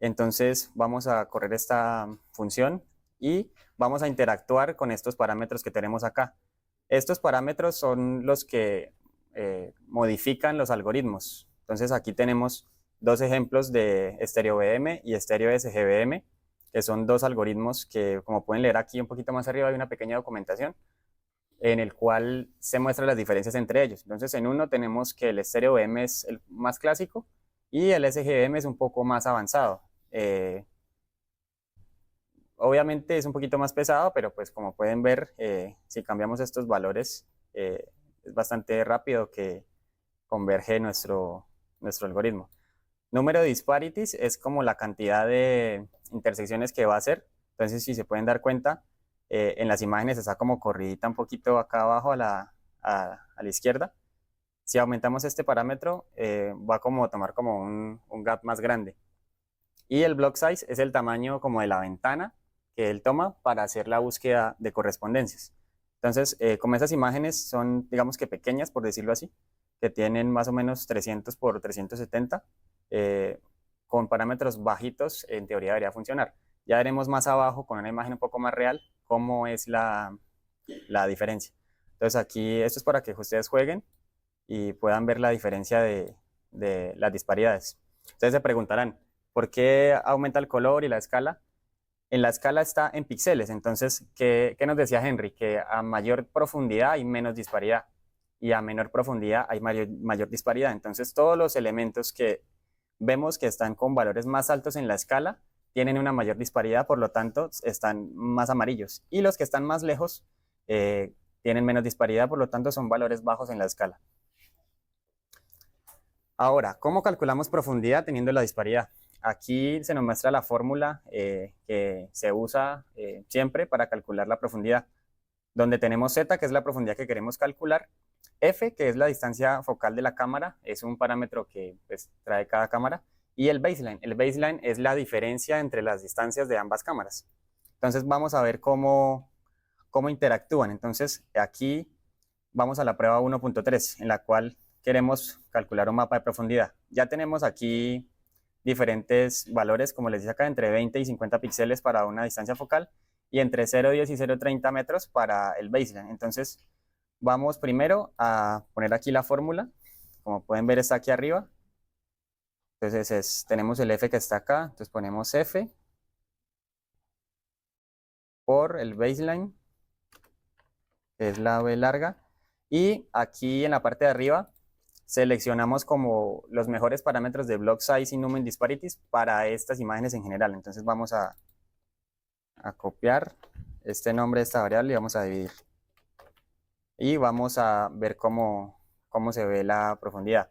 Entonces, vamos a correr esta función y vamos a interactuar con estos parámetros que tenemos acá. Estos parámetros son los que modifican los algoritmos. Entonces, aquí tenemos dos ejemplos de StereoVM y StereoSGVM, que son dos algoritmos que, como pueden leer aquí un poquito más arriba, hay una pequeña documentación en el cual se muestran las diferencias entre ellos. Entonces, en uno tenemos que el StereoVM es el más clásico y el SGVM es un poco más avanzado. Obviamente es un poquito más pesado, pero pues como pueden ver, si cambiamos estos valores, es bastante rápido que converge nuestro algoritmo. Número de disparities es como la cantidad de intersecciones que va a hacer. Entonces, si se pueden dar cuenta, en las imágenes está como corridita un poquito acá abajo a la izquierda. Si aumentamos este parámetro, va a tomar como un gap más grande. Y el block size es el tamaño como de la ventana que él toma para hacer la búsqueda de correspondencias. Entonces, como esas imágenes son, digamos que pequeñas, por decirlo así, que tienen más o menos 300 por 370, con parámetros bajitos, en teoría debería funcionar. Ya veremos más abajo, con una imagen un poco más real, cómo es la diferencia. Entonces, aquí esto es para que ustedes jueguen y puedan ver la diferencia de las disparidades. Ustedes se preguntarán, ¿por qué aumenta el color y la escala? en la escala está en píxeles. Entonces, ¿qué nos decía Henry? Que a mayor profundidad hay menos disparidad y a menor profundidad hay mayor disparidad. Entonces, todos los elementos que vemos que están con valores más altos en la escala tienen una mayor disparidad, por lo tanto, están más amarillos. Y los que están más lejos tienen menos disparidad, por lo tanto, son valores bajos en la escala. Ahora, ¿cómo calculamos profundidad teniendo la disparidad? Aquí se nos muestra la fórmula que se usa siempre para calcular la profundidad, donde tenemos z, que es la profundidad que queremos calcular, f, que es la distancia focal de la cámara, es un parámetro que pues, trae cada cámara, y el baseline. El baseline es la diferencia entre las distancias de ambas cámaras. Entonces vamos a ver cómo interactúan. Entonces aquí vamos a la prueba 1.3, en la cual queremos calcular un mapa de profundidad. Ya tenemos aquí diferentes valores, como les decía acá, entre 20 y 50 píxeles para una distancia focal y entre 0,10 y 0,30 metros para el baseline. Entonces, vamos primero a poner aquí la fórmula. Como pueden ver, está aquí arriba. Entonces, tenemos el f que está acá. Entonces, ponemos f por el baseline, que es la b larga. Y aquí en la parte de arriba seleccionamos como los mejores parámetros de block size y Newman disparities para estas imágenes en general. Entonces vamos a copiar este nombre de esta variable y vamos a dividir. Y vamos a ver cómo se ve la profundidad.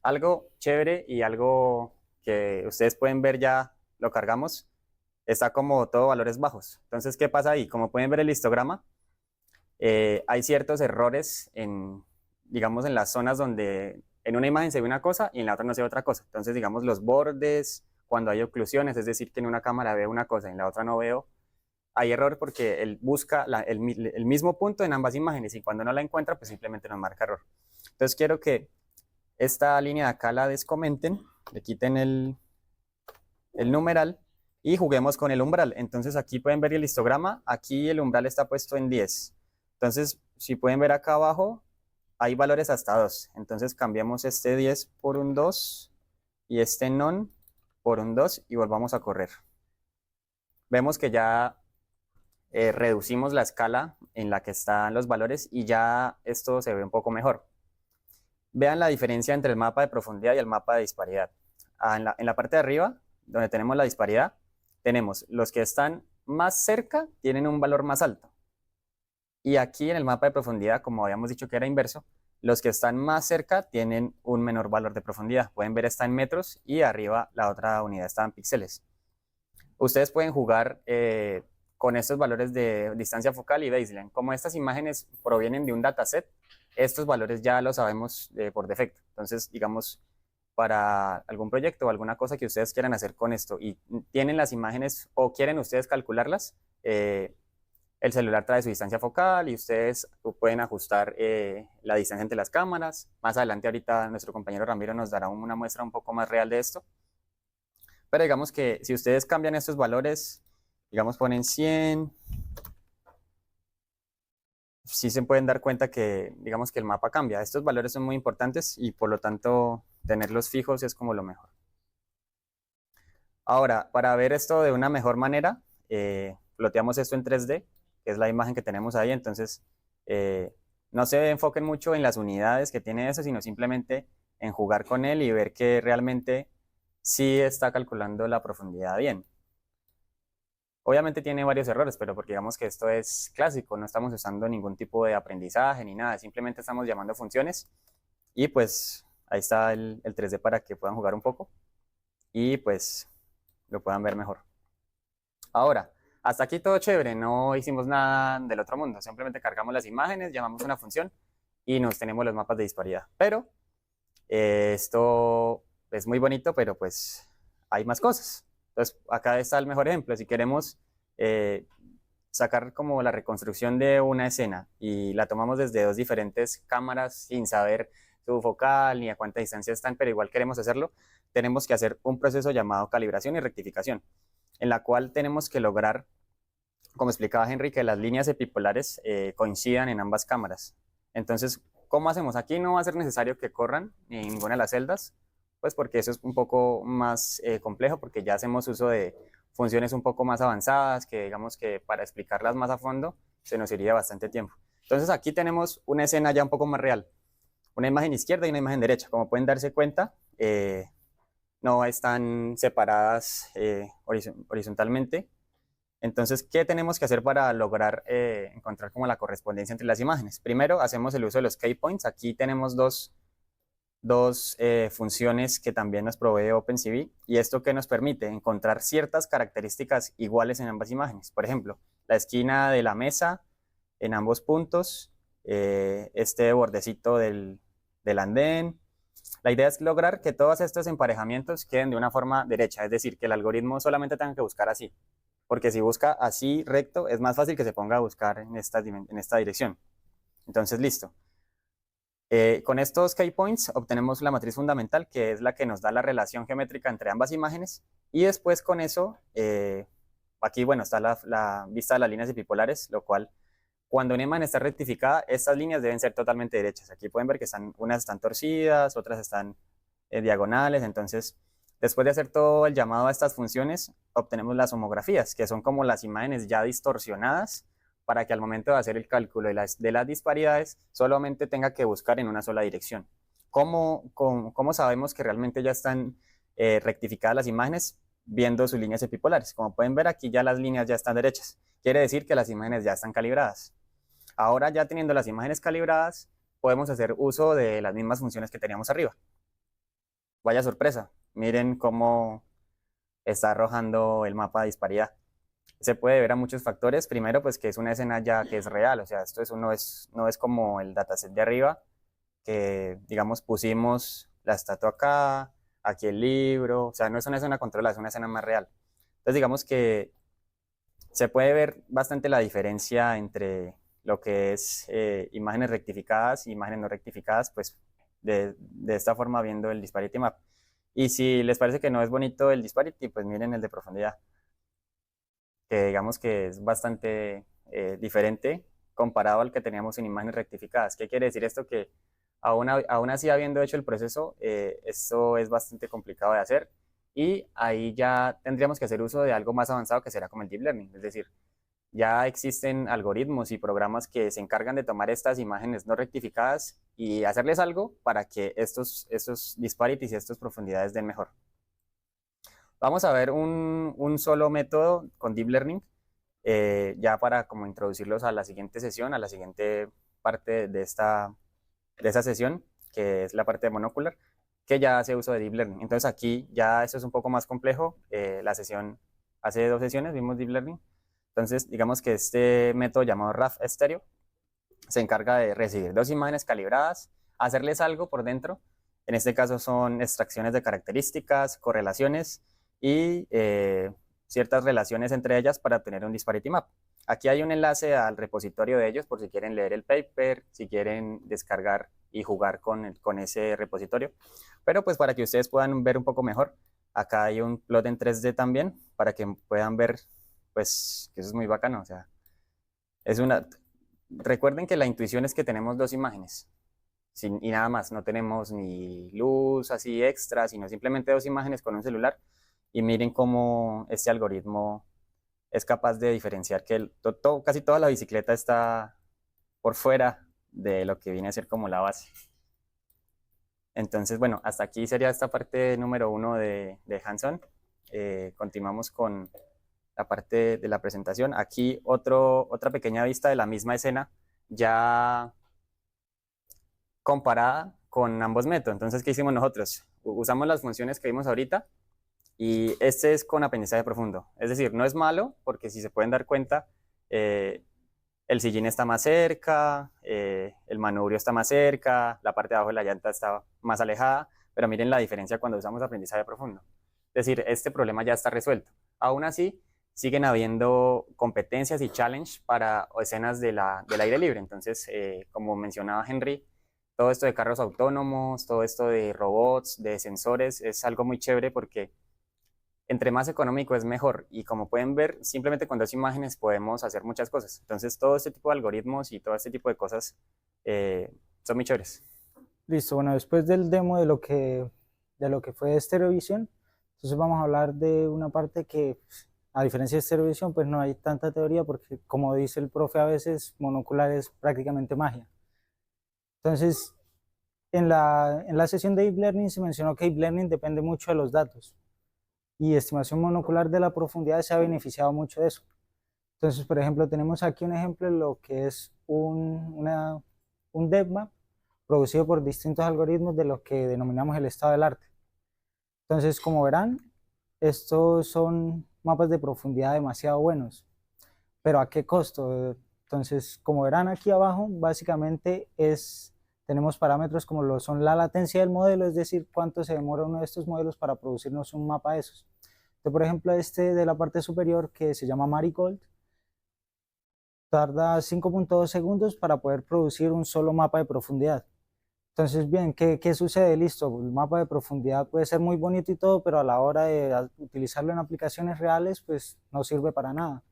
Algo chévere y algo que ustedes pueden ver, ya lo cargamos, está como todo valores bajos. Entonces, ¿qué pasa ahí? Como pueden ver el histograma, hay ciertos errores digamos, en las zonas donde en una imagen se ve una cosa y en la otra no se ve otra cosa. Entonces, digamos, los bordes, cuando hay oclusiones, es decir, que en una cámara veo una cosa y en la otra no veo, hay error porque él busca el mismo punto en ambas imágenes y cuando no la encuentra, pues simplemente nos marca error. Entonces, quiero que esta línea de acá la descomenten, le quiten el numeral y juguemos con el umbral. Entonces, aquí pueden ver el histograma, aquí el umbral está puesto en 10. Entonces, si pueden ver acá abajo, hay valores hasta 2. Entonces cambiamos este 10 por un 2 y este non por un 2 y volvamos a correr. Vemos que ya reducimos la escala en la que están los valores y ya esto se ve un poco mejor. Vean la diferencia entre el mapa de profundidad y el mapa de disparidad. En la parte de arriba, donde tenemos la disparidad, tenemos los que están más cerca tienen un valor más alto. Y aquí en el mapa de profundidad, como habíamos dicho que era inverso, los que están más cerca tienen un menor valor de profundidad. Pueden ver, está en metros y arriba la otra unidad está en píxeles. Ustedes pueden jugar con estos valores de distancia focal y baseline. Como estas imágenes provienen de un dataset, estos valores ya los sabemos por defecto. Entonces, digamos, para algún proyecto o alguna cosa que ustedes quieran hacer con esto y tienen las imágenes o quieren ustedes calcularlas, el celular trae su distancia focal y ustedes pueden ajustar la distancia entre las cámaras. Más adelante ahorita nuestro compañero Ramiro nos dará una muestra un poco más real de esto. Pero digamos que si ustedes cambian estos valores, digamos ponen 100, sí se pueden dar cuenta que digamos que el mapa cambia. Estos valores son muy importantes y por lo tanto tenerlos fijos es como lo mejor. Ahora, para ver esto de una mejor manera, ploteamos esto en 3D, que es la imagen que tenemos ahí. Entonces, no se enfoquen mucho en las unidades que tiene eso, sino simplemente en jugar con él y ver que realmente sí está calculando la profundidad bien. Obviamente tiene varios errores, pero porque digamos que esto es clásico, no estamos usando ningún tipo de aprendizaje ni nada, simplemente estamos llamando funciones y pues ahí está el 3D para que puedan jugar un poco y pues lo puedan ver mejor. Ahora, hasta aquí todo chévere, no hicimos nada del otro mundo, simplemente cargamos las imágenes, llamamos una función y nos tenemos los mapas de disparidad. Pero esto es muy bonito, pero pues hay más cosas. Entonces, acá está el mejor ejemplo. Si queremos sacar como la reconstrucción de una escena y la tomamos desde dos diferentes cámaras sin saber su focal ni a cuánta distancia están, pero igual queremos hacerlo, tenemos que hacer un proceso llamado calibración y rectificación, en la cual tenemos que lograr, como explicaba Henry, que las líneas epipolares coincidan en ambas cámaras. Entonces, ¿cómo hacemos? Aquí no va a ser necesario que corran en ninguna de las celdas, pues porque eso es un poco más complejo, porque ya hacemos uso de funciones un poco más avanzadas, que digamos que para explicarlas más a fondo se nos iría bastante tiempo. Entonces aquí tenemos una escena ya un poco más real, una imagen izquierda y una imagen derecha. Como pueden darse cuenta, no están separadas horizontalmente. Entonces, ¿qué tenemos que hacer para lograr encontrar como la correspondencia entre las imágenes? Primero, hacemos el uso de los key points. Aquí tenemos dos funciones que también nos provee OpenCV, y esto que nos permite encontrar ciertas características iguales en ambas imágenes. Por ejemplo, la esquina de la mesa en ambos puntos, este bordecito del andén. La idea es lograr que todos estos emparejamientos queden de una forma derecha, es decir, que el algoritmo solamente tenga que buscar así, porque si busca así recto, es más fácil que se ponga a buscar en esta dirección. Entonces, listo. Con estos key points obtenemos la matriz fundamental, que es la que nos da la relación geométrica entre ambas imágenes, y después con eso, aquí bueno, está la vista de las líneas epipolares, lo cual cuando una imagen está rectificada, estas líneas deben ser totalmente derechas. Aquí pueden ver que unas están torcidas, otras están diagonales. Entonces, después de hacer todo el llamado a estas funciones, obtenemos las homografías, que son como las imágenes ya distorsionadas, para que al momento de hacer el cálculo de las disparidades, solamente tenga que buscar en una sola dirección. ¿Cómo sabemos que realmente ya están rectificadas las imágenes? Viendo sus líneas epipolares. Como pueden ver, aquí ya las líneas ya están derechas. Quiere decir que las imágenes ya están calibradas. Ahora, ya teniendo las imágenes calibradas, podemos hacer uso de las mismas funciones que teníamos arriba. Vaya sorpresa, miren cómo está arrojando el mapa de disparidad. Se puede ver a muchos factores. Primero, pues que es una escena ya que es real, o sea, esto no es como el dataset de arriba, que digamos pusimos la estatua acá, aquí el libro, o sea, no es una escena controlada, es una escena más real. Entonces, digamos que se puede ver bastante la diferencia entre lo que es imágenes rectificadas y imágenes no rectificadas, pues de esta forma viendo el disparity map. Y si les parece que no es bonito el disparity, pues miren el de profundidad, que digamos que es bastante diferente comparado al que teníamos en imágenes rectificadas. ¿Qué quiere decir esto? Que aún así, habiendo hecho el proceso, esto es bastante complicado de hacer, y ahí ya tendríamos que hacer uso de algo más avanzado, que será como el Deep Learning. Es decir, ya existen algoritmos y programas que se encargan de tomar estas imágenes no rectificadas y hacerles algo para que estos disparities y estas profundidades den mejor. Vamos a ver un solo método con Deep Learning, ya para como introducirlos a la siguiente sesión, a la siguiente parte de esta sesión, que es la parte de Monocular, que ya hace uso de Deep Learning. Entonces aquí ya esto es un poco más complejo. Hace 2 sesiones vimos Deep Learning. Entonces, digamos que este método llamado RAF Stereo se encarga de recibir 2 imágenes calibradas, hacerles algo por dentro. En este caso son extracciones de características, correlaciones y ciertas relaciones entre ellas para obtener un disparity map. Aquí hay un enlace al repositorio de ellos por si quieren leer el paper, si quieren descargar y jugar con ese repositorio. Pero pues para que ustedes puedan ver un poco mejor, acá hay un plot en 3D también para que puedan ver, pues, que eso es muy bacano. O sea, recuerden que la intuición es que tenemos 2 imágenes y nada más, no tenemos ni luz así extra, sino simplemente 2 imágenes con un celular. Y miren cómo este algoritmo es capaz de diferenciar que casi toda la bicicleta está por fuera de lo que viene a ser como la base. Entonces, bueno, hasta aquí sería esta parte número 1 de hands-on. Continuamos con la parte de la presentación. Aquí otra pequeña vista de la misma escena, ya comparada con ambos métodos. Entonces, ¿qué hicimos nosotros? Usamos las funciones que vimos ahorita, y este es con aprendizaje profundo. Es decir, no es malo, porque si se pueden dar cuenta, el sillín está más cerca, el manubrio está más cerca, la parte de abajo de la llanta está más alejada, pero miren la diferencia cuando usamos aprendizaje profundo. Es decir, este problema ya está resuelto. Aún así, siguen habiendo competencias y challenge para escenas del aire libre. Entonces, como mencionaba Henry, todo esto de carros autónomos, todo esto de robots, de sensores, es algo muy chévere porque entre más económico es mejor, y como pueden ver, simplemente con 2 imágenes podemos hacer muchas cosas. Entonces, todo este tipo de algoritmos y todo este tipo de cosas son muy chéveres. Listo, bueno, después del demo de lo que fue Stereovisión, entonces vamos a hablar de una parte que a diferencia de estereovisión, pues no hay tanta teoría porque, como dice el profe, a veces monocular es prácticamente magia. Entonces, en la sesión de Deep Learning se mencionó que Deep Learning depende mucho de los datos y estimación monocular de la profundidad se ha beneficiado mucho de eso. Entonces, por ejemplo, tenemos aquí un ejemplo de lo que es un DepMap producido por distintos algoritmos de lo que denominamos el estado del arte. Entonces, como verán, estos son mapas de profundidad demasiado buenos, pero ¿a qué costo? Entonces, como verán aquí abajo, básicamente tenemos parámetros como lo son la latencia del modelo, es decir, cuánto se demora uno de estos modelos para producirnos un mapa de esos. Entonces, por ejemplo, este de la parte superior, que se llama Marigold, tarda 5.2 segundos para poder producir un solo mapa de profundidad. Entonces, bien, ¿qué sucede? Listo, el mapa de profundidad puede ser muy bonito y todo, pero a la hora de utilizarlo en aplicaciones reales, pues no sirve para nada.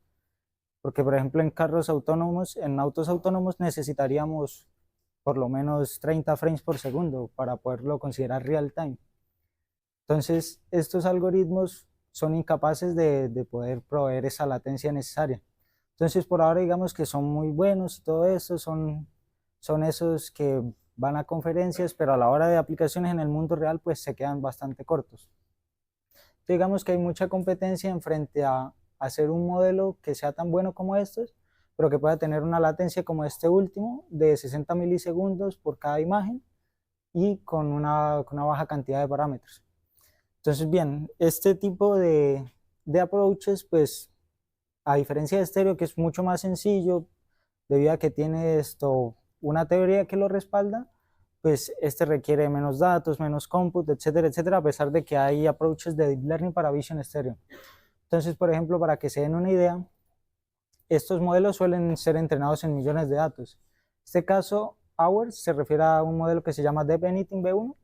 Porque, por ejemplo, en carros autónomos, en autos autónomos necesitaríamos por lo menos 30 frames por segundo para poderlo considerar real time. Entonces, estos algoritmos son incapaces de poder proveer esa latencia necesaria. Entonces, por ahora digamos que son muy buenos y todo eso, son esos que van a conferencias, pero a la hora de aplicaciones en el mundo real, pues se quedan bastante cortos. Digamos que hay mucha competencia en frente a hacer un modelo que sea tan bueno como estos, pero que pueda tener una latencia como este último de 60 milisegundos por cada imagen y con una baja cantidad de parámetros. Entonces, bien, este tipo de approaches, pues a diferencia de estéreo, que es mucho más sencillo, debido a que tiene una teoría que lo respalda, pues este requiere menos datos, menos cómputo, etcétera, etcétera, a pesar de que hay approaches de Deep Learning para Vision Stereo. Entonces, por ejemplo, para que se den una idea, estos modelos suelen ser entrenados en millones de datos. En este caso, Hours se refiere a un modelo que se llama DeepAnything V1.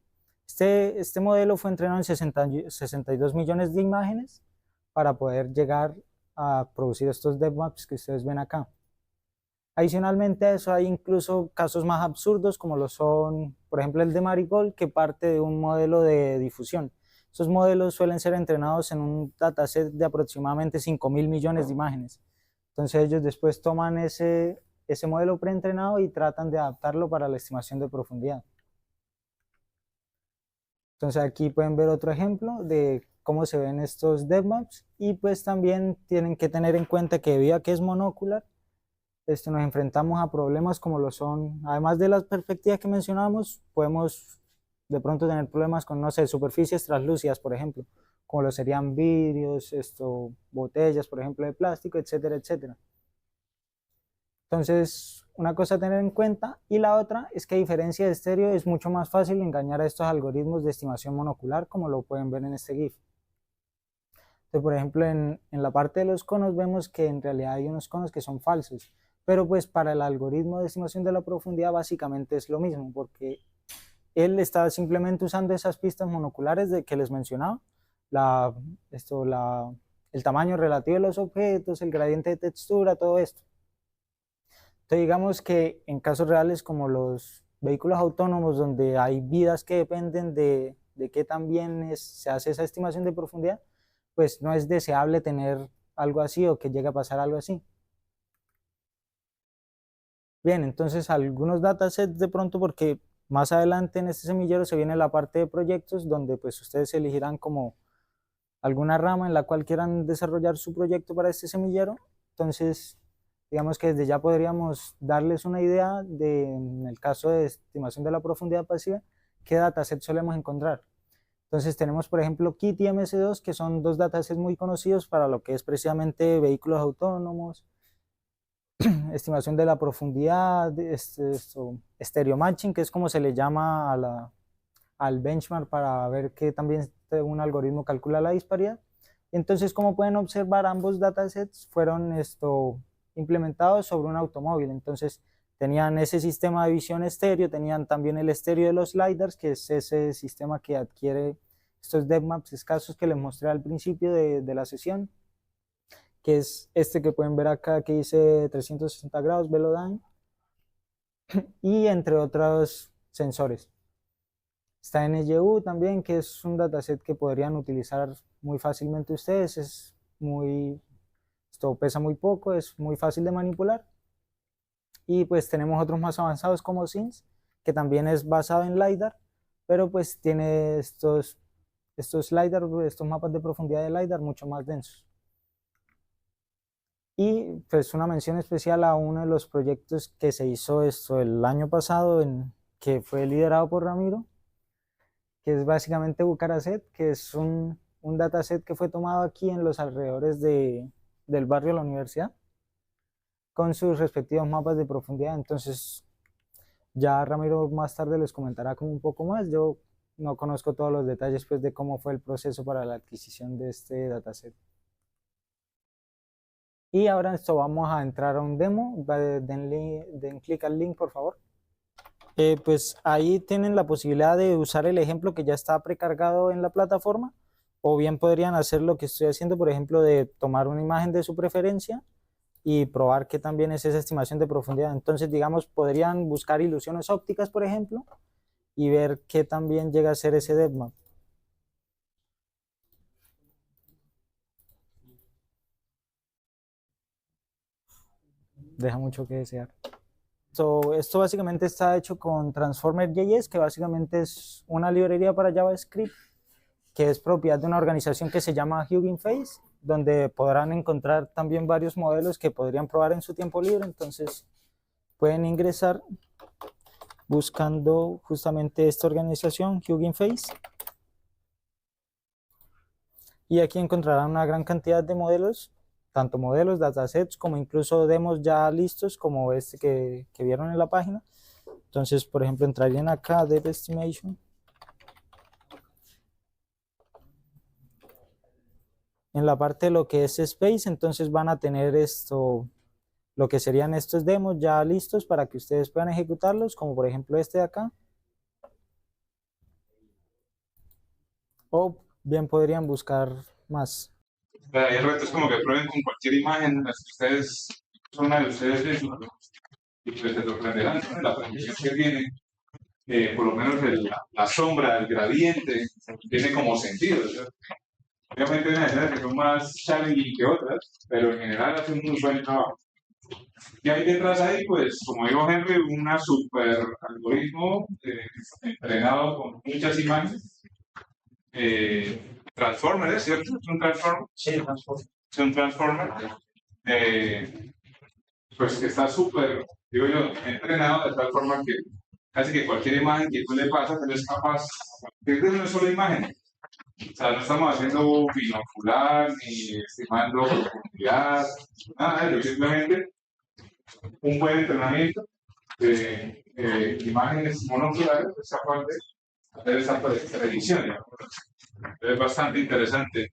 Este modelo fue entrenado en 62 millones de imágenes para poder llegar a producir estos DevMaps que ustedes ven acá. Adicionalmente a eso hay incluso casos más absurdos como lo son, por ejemplo, el de Marigold, que parte de un modelo de difusión. Esos modelos suelen ser entrenados en un dataset de aproximadamente 5.000 millones de imágenes. Entonces ellos después toman ese modelo preentrenado y tratan de adaptarlo para la estimación de profundidad. Entonces aquí pueden ver otro ejemplo de cómo se ven estos DevMaps y pues también tienen que tener en cuenta que debido a que es monocular, nos enfrentamos a problemas como lo son, además de las perspectivas que mencionamos, podemos de pronto tener problemas con, no sé, superficies translúcidas, por ejemplo, como lo serían vidrios, botellas, por ejemplo, de plástico, etcétera, etcétera. Entonces, una cosa a tener en cuenta, y la otra es que a diferencia de estéreo es mucho más fácil engañar a estos algoritmos de estimación monocular, como lo pueden ver en este GIF. Entonces, por ejemplo, en la parte de los conos vemos que en realidad hay unos conos que son falsos, pero pues para el algoritmo de estimación de la profundidad básicamente es lo mismo, porque él está simplemente usando esas pistas monoculares de que les mencionaba, el tamaño relativo de los objetos, el gradiente de textura, todo esto. Entonces digamos que en casos reales como los vehículos autónomos, donde hay vidas que dependen de qué tan bien se hace esa estimación de profundidad, pues no es deseable tener algo así o que llegue a pasar algo así. Bien, entonces algunos datasets de pronto, porque más adelante en este semillero se viene la parte de proyectos, donde pues ustedes elegirán como alguna rama en la cual quieran desarrollar su proyecto para este semillero. Entonces, digamos que desde ya podríamos darles una idea en el caso de estimación de la profundidad pasiva, qué datasets solemos encontrar. Entonces tenemos, por ejemplo, KIT y MS2, que son dos datasets muy conocidos para lo que es precisamente vehículos autónomos, estimación de la profundidad, stereo matching, que es como se le llama al benchmark para ver que también un algoritmo calcula la disparidad. Entonces, como pueden observar, ambos datasets fueron implementados sobre un automóvil. Entonces, tenían ese sistema de visión estéreo, tenían también el estéreo de los LiDARs, que es ese sistema que adquiere estos DevMaps escasos que les mostré al principio de la sesión, que es este que pueden ver acá que dice 360 grados Velodyne, y entre otros sensores. Está NGU también, que es un dataset que podrían utilizar muy fácilmente ustedes, es muy esto pesa muy poco, es muy fácil de manipular. Y pues tenemos otros más avanzados como SINS, que también es basado en LiDAR, pero pues tiene estos LiDAR, estos mapas de profundidad de LiDAR mucho más densos. Y pues una mención especial a uno de los proyectos que se hizo esto el año pasado, que fue liderado por Ramiro, que es básicamente Bucaraset, que es un dataset que fue tomado aquí en los alrededores del barrio de la universidad, con sus respectivos mapas de profundidad. Entonces, ya Ramiro más tarde les comentará como un poco más. Yo no conozco todos los detalles pues, de cómo fue el proceso para la adquisición de este dataset. Y ahora esto vamos a entrar a un demo. Den clic al link, por favor. Pues ahí tienen la posibilidad de usar el ejemplo que ya está precargado en la plataforma, o bien podrían hacer lo que estoy haciendo, por ejemplo, de tomar una imagen de su preferencia y probar que también es esa estimación de profundidad. Entonces, digamos, podrían buscar ilusiones ópticas, por ejemplo, y ver qué también llega a ser ese depth map. Deja mucho que desear. Esto básicamente está hecho con Transformer.js, que básicamente es una librería para JavaScript, que es propiedad de una organización que se llama Hugging Face, donde podrán encontrar también varios modelos que podrían probar en su tiempo libre. Entonces pueden ingresar buscando justamente esta organización, Hugging Face, y aquí encontrarán una gran cantidad de modelos, tanto modelos, datasets, como incluso demos ya listos, como este que vieron en la página. Entonces, por ejemplo, entrarían acá, Depth Estimation. En la parte de lo que es Space, entonces van a tener lo que serían estos demos ya listos para que ustedes puedan ejecutarlos, como por ejemplo este de acá. O bien podrían buscar más. Hay retos como que prueben con cualquier imagen en las que ustedes, una de ustedes ven, y pues se sorprenderán con la precisión que tiene. Por lo menos la sombra, el gradiente, tiene como sentido, ¿cierto? Obviamente hay escenas que son más challenging que otras, pero en general hacen un muy buen trabajo. Y ahí detrás ahí, pues, como dijo Henry, una super algoritmo entrenado con muchas imágenes. Transformer, ¿es cierto? ¿Es un transformer? Sí, transformer. Es un transformer. Pues que está súper, digo yo, entrenado de tal forma que casi que cualquier imagen que tú le pasas, él es capaz, a partir de una sola imagen. O sea, no estamos haciendo binocular ni estimando profundidad, nada de ello, simplemente un buen entrenamiento de imágenes monoculares es capaz de hacer esa predicción. Es bastante interesante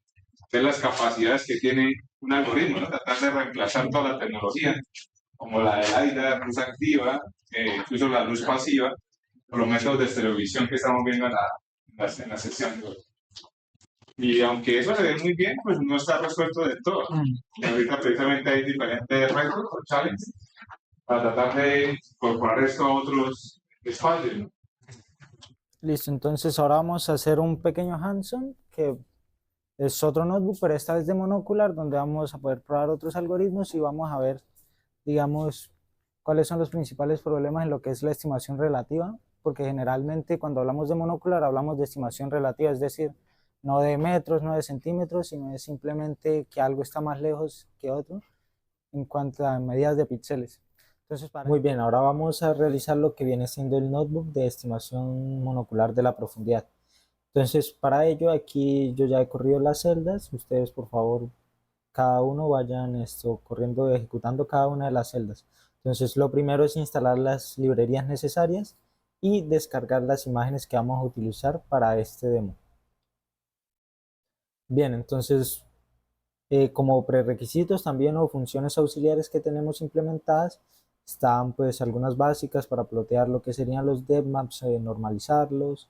ver las capacidades que tiene un algoritmo, ¿no? Tratar de reemplazar toda la tecnología, como la de LiDAR, luz activa, incluso la luz pasiva, por los métodos de estereovisión que estamos viendo en la sesión. Y aunque eso se ve muy bien, pues no está resuelto del todo. Y ahorita precisamente hay diferentes retos o challenges para tratar de incorporar esto a otros espacios, ¿no? Listo, entonces ahora vamos a hacer un pequeño hands-on, que es otro notebook, pero esta vez de monocular, donde vamos a poder probar otros algoritmos y vamos a ver, digamos, cuáles son los principales problemas en lo que es la estimación relativa, porque generalmente cuando hablamos de monocular hablamos de estimación relativa, es decir, no de metros, no de centímetros, sino de simplemente que algo está más lejos que otro en cuanto a medidas de píxeles. Entonces, muy bien, ahora vamos a realizar lo que viene siendo el notebook de estimación monocular de la profundidad. Entonces, para ello, aquí yo ya he corrido las celdas. Ustedes, por favor, cada uno vayan corriendo, ejecutando cada una de las celdas. Entonces, lo primero es instalar las librerías necesarias y descargar las imágenes que vamos a utilizar para este demo. Bien, entonces, como prerequisitos también o funciones auxiliares que tenemos implementadas, están pues algunas básicas para plotear lo que serían los depth maps, normalizarlos,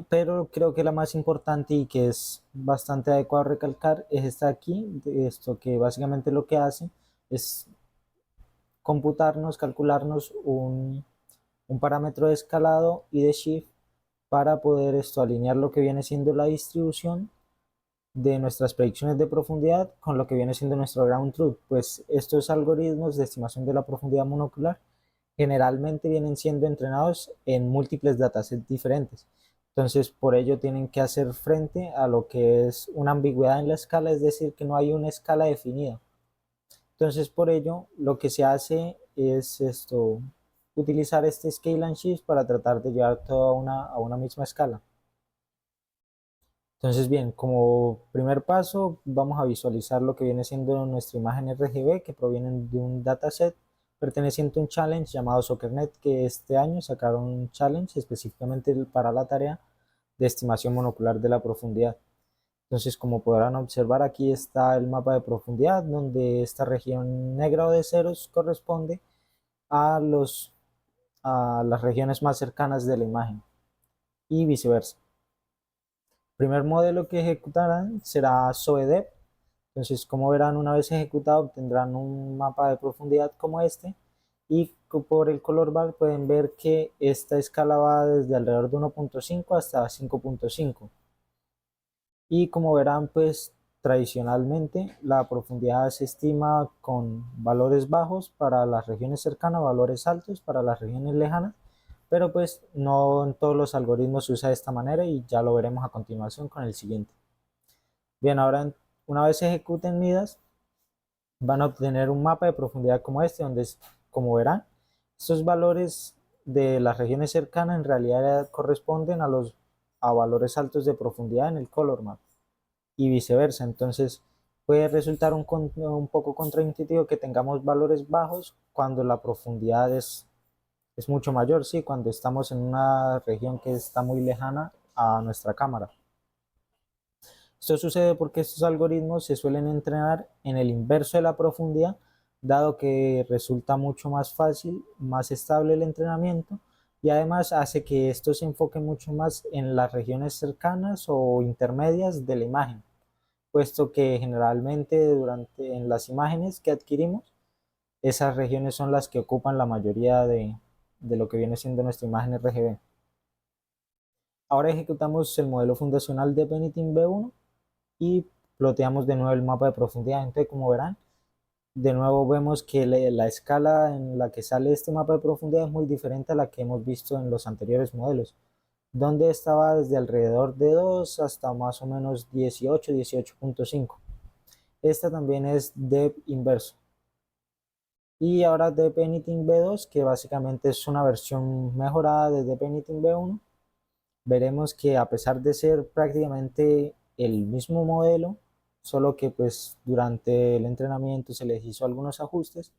pero creo que la más importante y que es bastante adecuado recalcar es esta aquí, esto que básicamente lo que hace es calcularnos un parámetro de escalado y de shift para poder alinear lo que viene siendo la distribución de nuestras predicciones de profundidad con lo que viene siendo nuestro ground truth. Pues estos algoritmos de estimación de la profundidad monocular generalmente vienen siendo entrenados en múltiples datasets diferentes. Entonces, por ello tienen que hacer frente a lo que es una ambigüedad en la escala, es decir, que no hay una escala definida. Entonces, por ello, lo que se hace es utilizar este scale and shift para tratar de llevar todo a una misma escala. Entonces, bien, como primer paso, vamos a visualizar lo que viene siendo nuestra imagen RGB que provienen de un dataset perteneciente a un challenge llamado SoccerNet, que este año sacaron un challenge específicamente para la tarea de estimación monocular de la profundidad. Entonces, como podrán observar, aquí está el mapa de profundidad, donde esta región negra o de ceros corresponde a las regiones más cercanas de la imagen y viceversa. El primer modelo que ejecutarán será SOEDEP. Entonces, como verán, una vez ejecutado obtendrán un mapa de profundidad como este, y por el color bar pueden ver que esta escala va desde alrededor de 1.5 hasta 5.5. Y como verán, pues tradicionalmente la profundidad se estima con valores bajos para las regiones cercanas, valores altos para las regiones lejanas, pero pues no en todos los algoritmos se usa de esta manera y ya lo veremos a continuación con el siguiente. Bien, ahora una vez se ejecuten midas, van a obtener un mapa de profundidad como este, donde, como verán, estos valores de las regiones cercanas en realidad corresponden a valores altos de profundidad en el color map y viceversa. Entonces puede resultar un poco contraintuitivo que tengamos valores bajos cuando la profundidad es mucho mayor, ¿sí? Cuando estamos en una región que está muy lejana a nuestra cámara. Esto sucede porque estos algoritmos se suelen entrenar en el inverso de la profundidad, dado que resulta mucho más fácil, más estable el entrenamiento, y además hace que esto se enfoque mucho más en las regiones cercanas o intermedias de la imagen, puesto que generalmente en las imágenes que adquirimos, esas regiones son las que ocupan la mayoría de lo que viene siendo nuestra imagen RGB. Ahora ejecutamos el modelo fundacional de Benitin B1 y ploteamos de nuevo el mapa de profundidad. Entonces, como verán, de nuevo vemos que la escala en la que sale este mapa de profundidad es muy diferente a la que hemos visto en los anteriores modelos, donde estaba desde alrededor de 2 hasta más o menos 18, 18.5. Esta también es Depth inverso. Y ahora Depth Anything B2, que básicamente es una versión mejorada de Depth Anything B1, veremos que a pesar de ser prácticamente el mismo modelo, solo que pues durante el entrenamiento se les hizo algunos ajustes,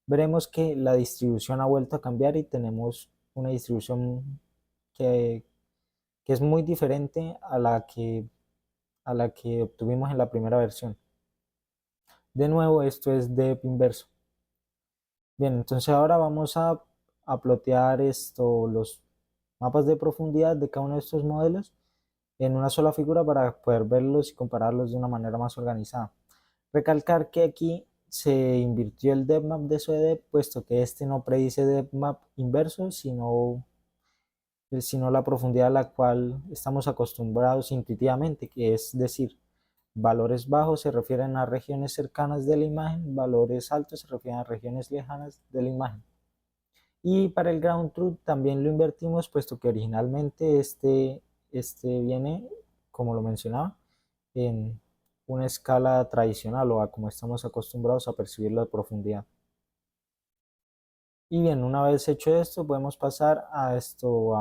veremos que la distribución ha vuelto a cambiar y tenemos una distribución que es muy diferente a la que obtuvimos en la primera versión. De nuevo, esto es Depth inverso. Bien, entonces ahora vamos a plotear los mapas de profundidad de cada uno de estos modelos en una sola figura para poder verlos y compararlos de una manera más organizada. Recalcar que aquí se invirtió el depth map de SOEDEP, puesto que este no predice depth map inverso, sino la profundidad a la cual estamos acostumbrados intuitivamente, que es decir, valores bajos se refieren a regiones cercanas de la imagen, valores altos se refieren a regiones lejanas de la imagen. Y para el ground truth también lo invertimos, puesto que originalmente este viene, como lo mencionaba, en una escala tradicional o a como estamos acostumbrados a percibir la profundidad. Y bien, una vez hecho esto, podemos pasar a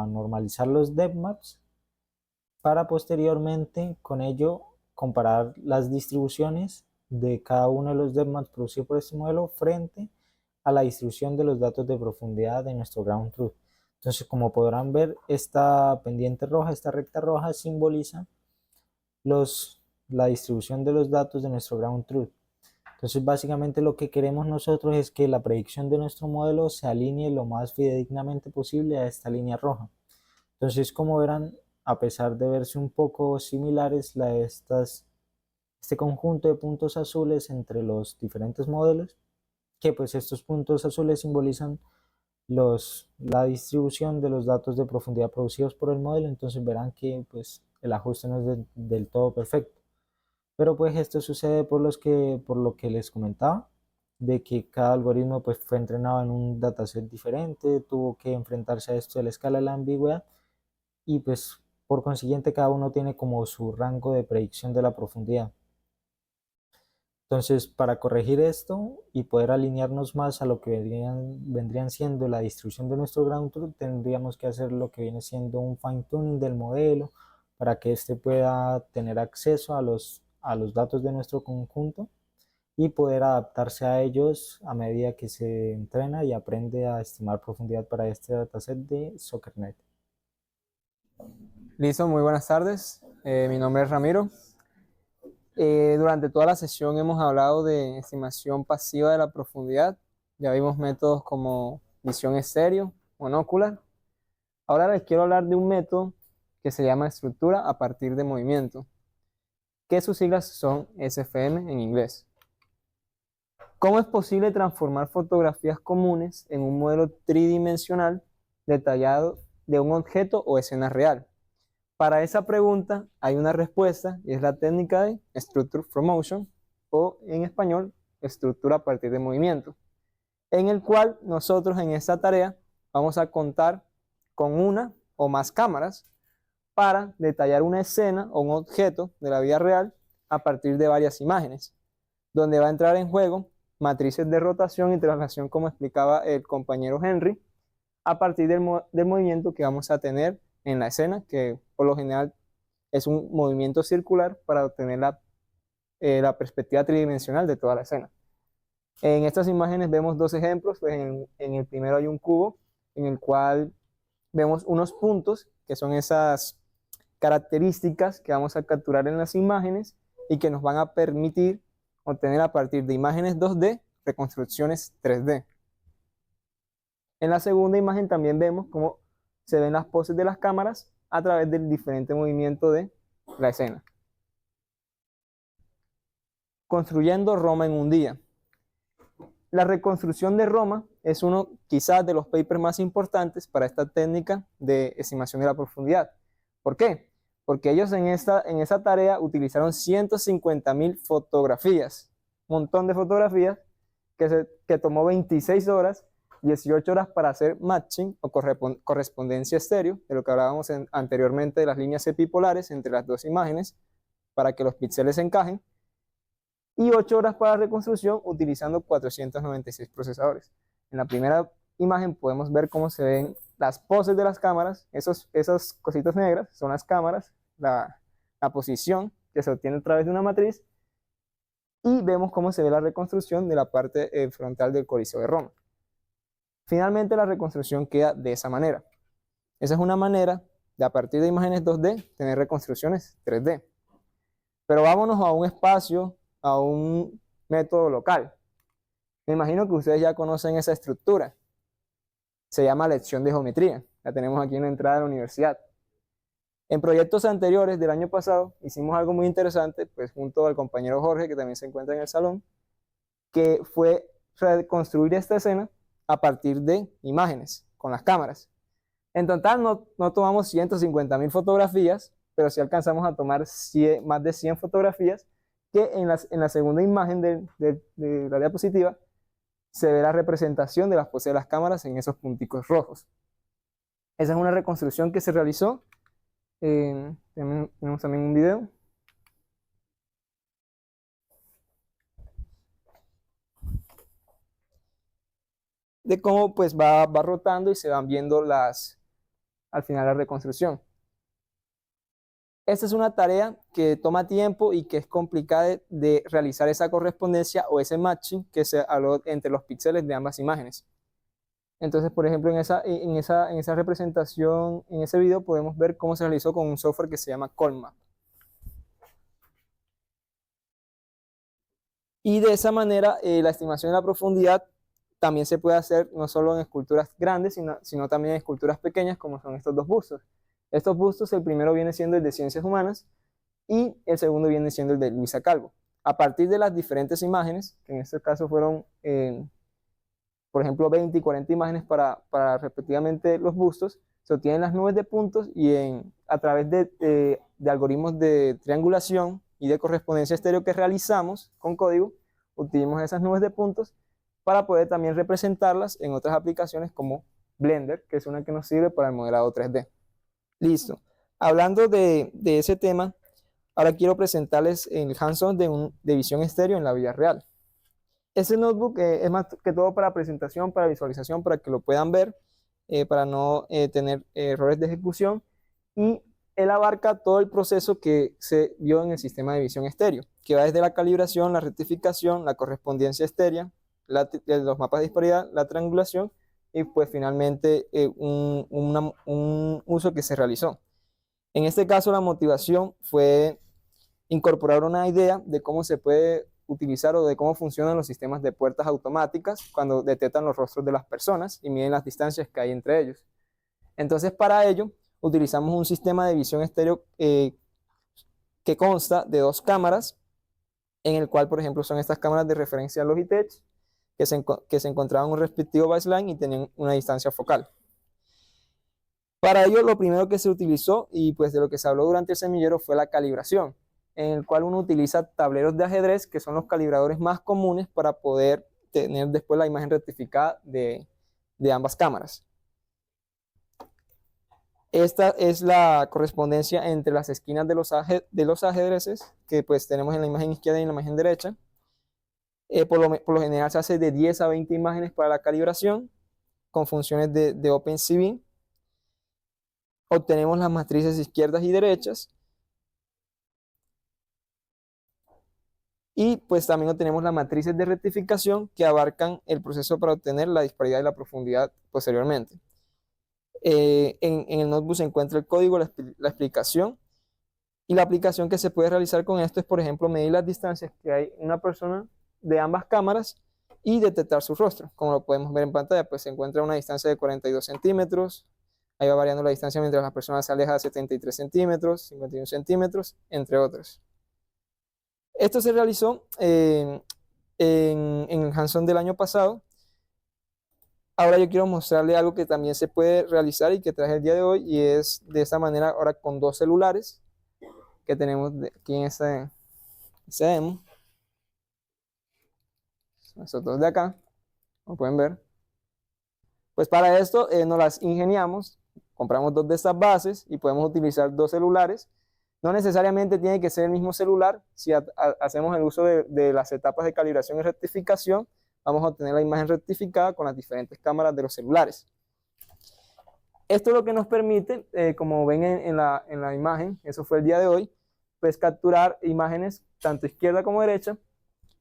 normalizar los depth maps para posteriormente con ello comparar las distribuciones de cada uno de los depth maps producidos por este modelo frente a la distribución de los datos de profundidad de nuestro ground truth. Entonces, como podrán ver, esta pendiente roja, esta recta roja simboliza la distribución de los datos de nuestro ground truth. Entonces, básicamente lo que queremos nosotros es que la predicción de nuestro modelo se alinee lo más fidedignamente posible a esta línea roja. Entonces, como verán, a pesar de verse un poco similares este conjunto de puntos azules entre los diferentes modelos, que pues estos puntos azules simbolizan la distribución de los datos de profundidad producidos por el modelo, entonces verán que pues el ajuste no es del todo perfecto. Pero pues esto sucede por lo que les comentaba, de que cada algoritmo pues fue entrenado en un dataset diferente, tuvo que enfrentarse a esto de la escala de la ambigüedad y pues por consiguiente cada uno tiene como su rango de predicción de la profundidad. Entonces, para corregir esto y poder alinearnos más a lo que vendrían siendo la distribución de nuestro ground truth, tendríamos que hacer lo que viene siendo un fine tuning del modelo para que éste pueda tener acceso a los datos de nuestro conjunto y poder adaptarse a ellos a medida que se entrena y aprende a estimar profundidad para este dataset de SoccerNet. Listo, muy buenas tardes. Mi nombre es Ramiro. Durante toda la sesión hemos hablado de estimación pasiva de la profundidad. Ya vimos métodos como visión estéreo, monócular. Ahora les quiero hablar de un método que se llama estructura a partir de movimiento, que sus siglas son SFM en inglés. ¿Cómo es posible transformar fotografías comunes en un modelo tridimensional detallado de un objeto o escena real? Para esa pregunta hay una respuesta y es la técnica de Structure from Motion, o en español, estructura a partir de movimiento, en el cual nosotros en esta tarea vamos a contar con una o más cámaras para detallar una escena o un objeto de la vida real a partir de varias imágenes, donde va a entrar en juego matrices de rotación y traslación, como explicaba el compañero Henry, a partir del movimiento que vamos a tener en la escena, que por lo general es un movimiento circular para obtener la perspectiva tridimensional de toda la escena. En estas imágenes vemos dos ejemplos. Pues en el primero hay un cubo en el cual vemos unos puntos que son esas características que vamos a capturar en las imágenes y que nos van a permitir obtener a partir de imágenes 2D reconstrucciones 3D. En la segunda imagen también vemos cómo se ven las poses de las cámaras a través del diferente movimiento de la escena. Construyendo Roma en un día. La reconstrucción de Roma es uno quizás de los papers más importantes para esta técnica de estimación de la profundidad. ¿Por qué? Porque ellos en esa tarea utilizaron 150.000 fotografías, un montón de fotografías que tomó 26 horas, 18 horas para hacer matching o correspondencia estéreo, de lo que hablábamos anteriormente de las líneas epipolares entre las dos imágenes, para que los píxeles encajen, y 8 horas para reconstrucción utilizando 496 procesadores. En la primera imagen podemos ver cómo se ven las poses de las cámaras. Esas cositas negras son las cámaras, la posición que se obtiene a través de una matriz, y vemos cómo se ve la reconstrucción de la parte frontal del Coliseo de Roma. Finalmente la reconstrucción queda de esa manera. Esa es una manera de, a partir de imágenes 2D, tener reconstrucciones 3D. Pero vámonos a un espacio, a un método local. Me imagino que ustedes ya conocen esa estructura. Se llama lección de geometría. La tenemos aquí en la entrada de la universidad. En proyectos anteriores del año pasado hicimos algo muy interesante, pues junto al compañero Jorge, que también se encuentra en el salón, que fue reconstruir esta escena a partir de imágenes con las cámaras. En total no tomamos 150.000 fotografías, pero sí alcanzamos a tomar más de 100 fotografías, que en la segunda imagen de la diapositiva se ve la representación de las poses de las cámaras en esos punticos rojos. Esa es una reconstrucción que se realizó. Tenemos también un video. De cómo pues va rotando y se van viendo al final la reconstrucción. Esta es una tarea que toma tiempo y que es complicada de realizar esa correspondencia o ese matching que se habló entre los píxeles de ambas imágenes. Entonces, por ejemplo, en esa representación, en ese video, podemos ver cómo se realizó con un software que se llama Colmap. Y de esa manera, la estimación de la profundidad también se puede hacer no solo en esculturas grandes, sino también en esculturas pequeñas, como son estos dos bustos. Estos bustos, el primero viene siendo el de Ciencias Humanas y el segundo viene siendo el de Luisa Calvo. A partir de las diferentes imágenes, que en este caso fueron, por ejemplo, 20 y 40 imágenes para respectivamente los bustos, se obtienen las nubes de puntos y a través de algoritmos de triangulación y de correspondencia estéreo que realizamos con código, utilizamos esas nubes de puntos para poder también representarlas en otras aplicaciones como Blender, que es una que nos sirve para el modelado 3D. Listo. Hablando de ese tema, ahora quiero presentarles el hands-on de visión estéreo en la vida real. Ese notebook es más que todo para presentación, para visualización, para que lo puedan ver, para no tener errores de ejecución, y él abarca todo el proceso que se vio en el sistema de visión estéreo, que va desde la calibración, la rectificación, la correspondencia estérea, los mapas de disparidad, la triangulación y pues finalmente un uso que se realizó. En este caso la motivación fue incorporar una idea de cómo se puede utilizar o de cómo funcionan los sistemas de puertas automáticas cuando detectan los rostros de las personas y miden las distancias que hay entre ellos. Entonces, para ello, utilizamos un sistema de visión estéreo que consta de 2 cámaras, en el cual, por ejemplo, son estas cámaras de referencia Logitech, que se encontraban en un respectivo baseline y tenían una distancia focal. Para ello, lo primero que se utilizó, y pues de lo que se habló durante el semillero, fue la calibración, en el cual uno utiliza tableros de ajedrez, que son los calibradores más comunes para poder tener después la imagen rectificada de ambas cámaras. Esta es la correspondencia entre las esquinas de los ajedrezes, que pues tenemos en la imagen izquierda y en la imagen derecha. Por lo general se hace de 10 a 20 imágenes para la calibración, con funciones de OpenCV. Obtenemos las matrices izquierdas y derechas. Y pues también obtenemos las matrices de rectificación que abarcan el proceso para obtener la disparidad y la profundidad posteriormente. En el notebook se encuentra el código, la explicación, y la aplicación que se puede realizar con esto es, por ejemplo, medir las distancias que hay en una persona de ambas cámaras y detectar su rostro. Como lo podemos ver en pantalla, pues se encuentra a una distancia de 42 centímetros, ahí va variando la distancia mientras la persona se aleja de 73 centímetros, 51 centímetros, entre otros. Esto se realizó en el hands-on del año pasado. Ahora yo quiero mostrarle algo que también se puede realizar y que traje el día de hoy, y es de esta manera ahora con 2 celulares que tenemos aquí en ese demo. Estos 2 de acá, como pueden ver. Pues para esto nos las ingeniamos, compramos 2 de estas bases y podemos utilizar 2 celulares. No necesariamente tiene que ser el mismo celular. Si hacemos el uso de las etapas de calibración y rectificación, vamos a obtener la imagen rectificada con las diferentes cámaras de los celulares. Esto es lo que nos permite, como ven en la imagen, eso fue el día de hoy, pues capturar imágenes tanto izquierda como derecha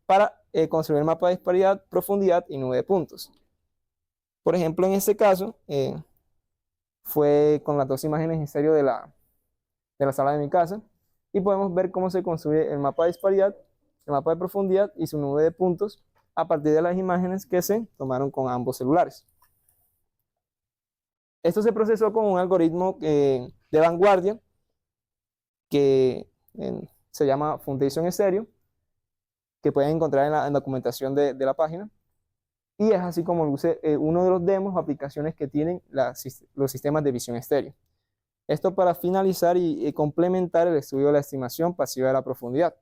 para construir mapa de disparidad, profundidad y nube de puntos. Por ejemplo, en este caso, fue con las 2 imágenes en serio de la sala de mi casa, y podemos ver cómo se construye el mapa de disparidad, el mapa de profundidad y su nube de puntos a partir de las imágenes que se tomaron con ambos celulares. Esto se procesó con un algoritmo de vanguardia que se llama Foundation Stereo, que pueden encontrar en la documentación de la página, y es así como luce uno de los demos o aplicaciones que tienen los sistemas de visión estéreo. Esto para finalizar y complementar el estudio de la estimación pasiva de la profundidad.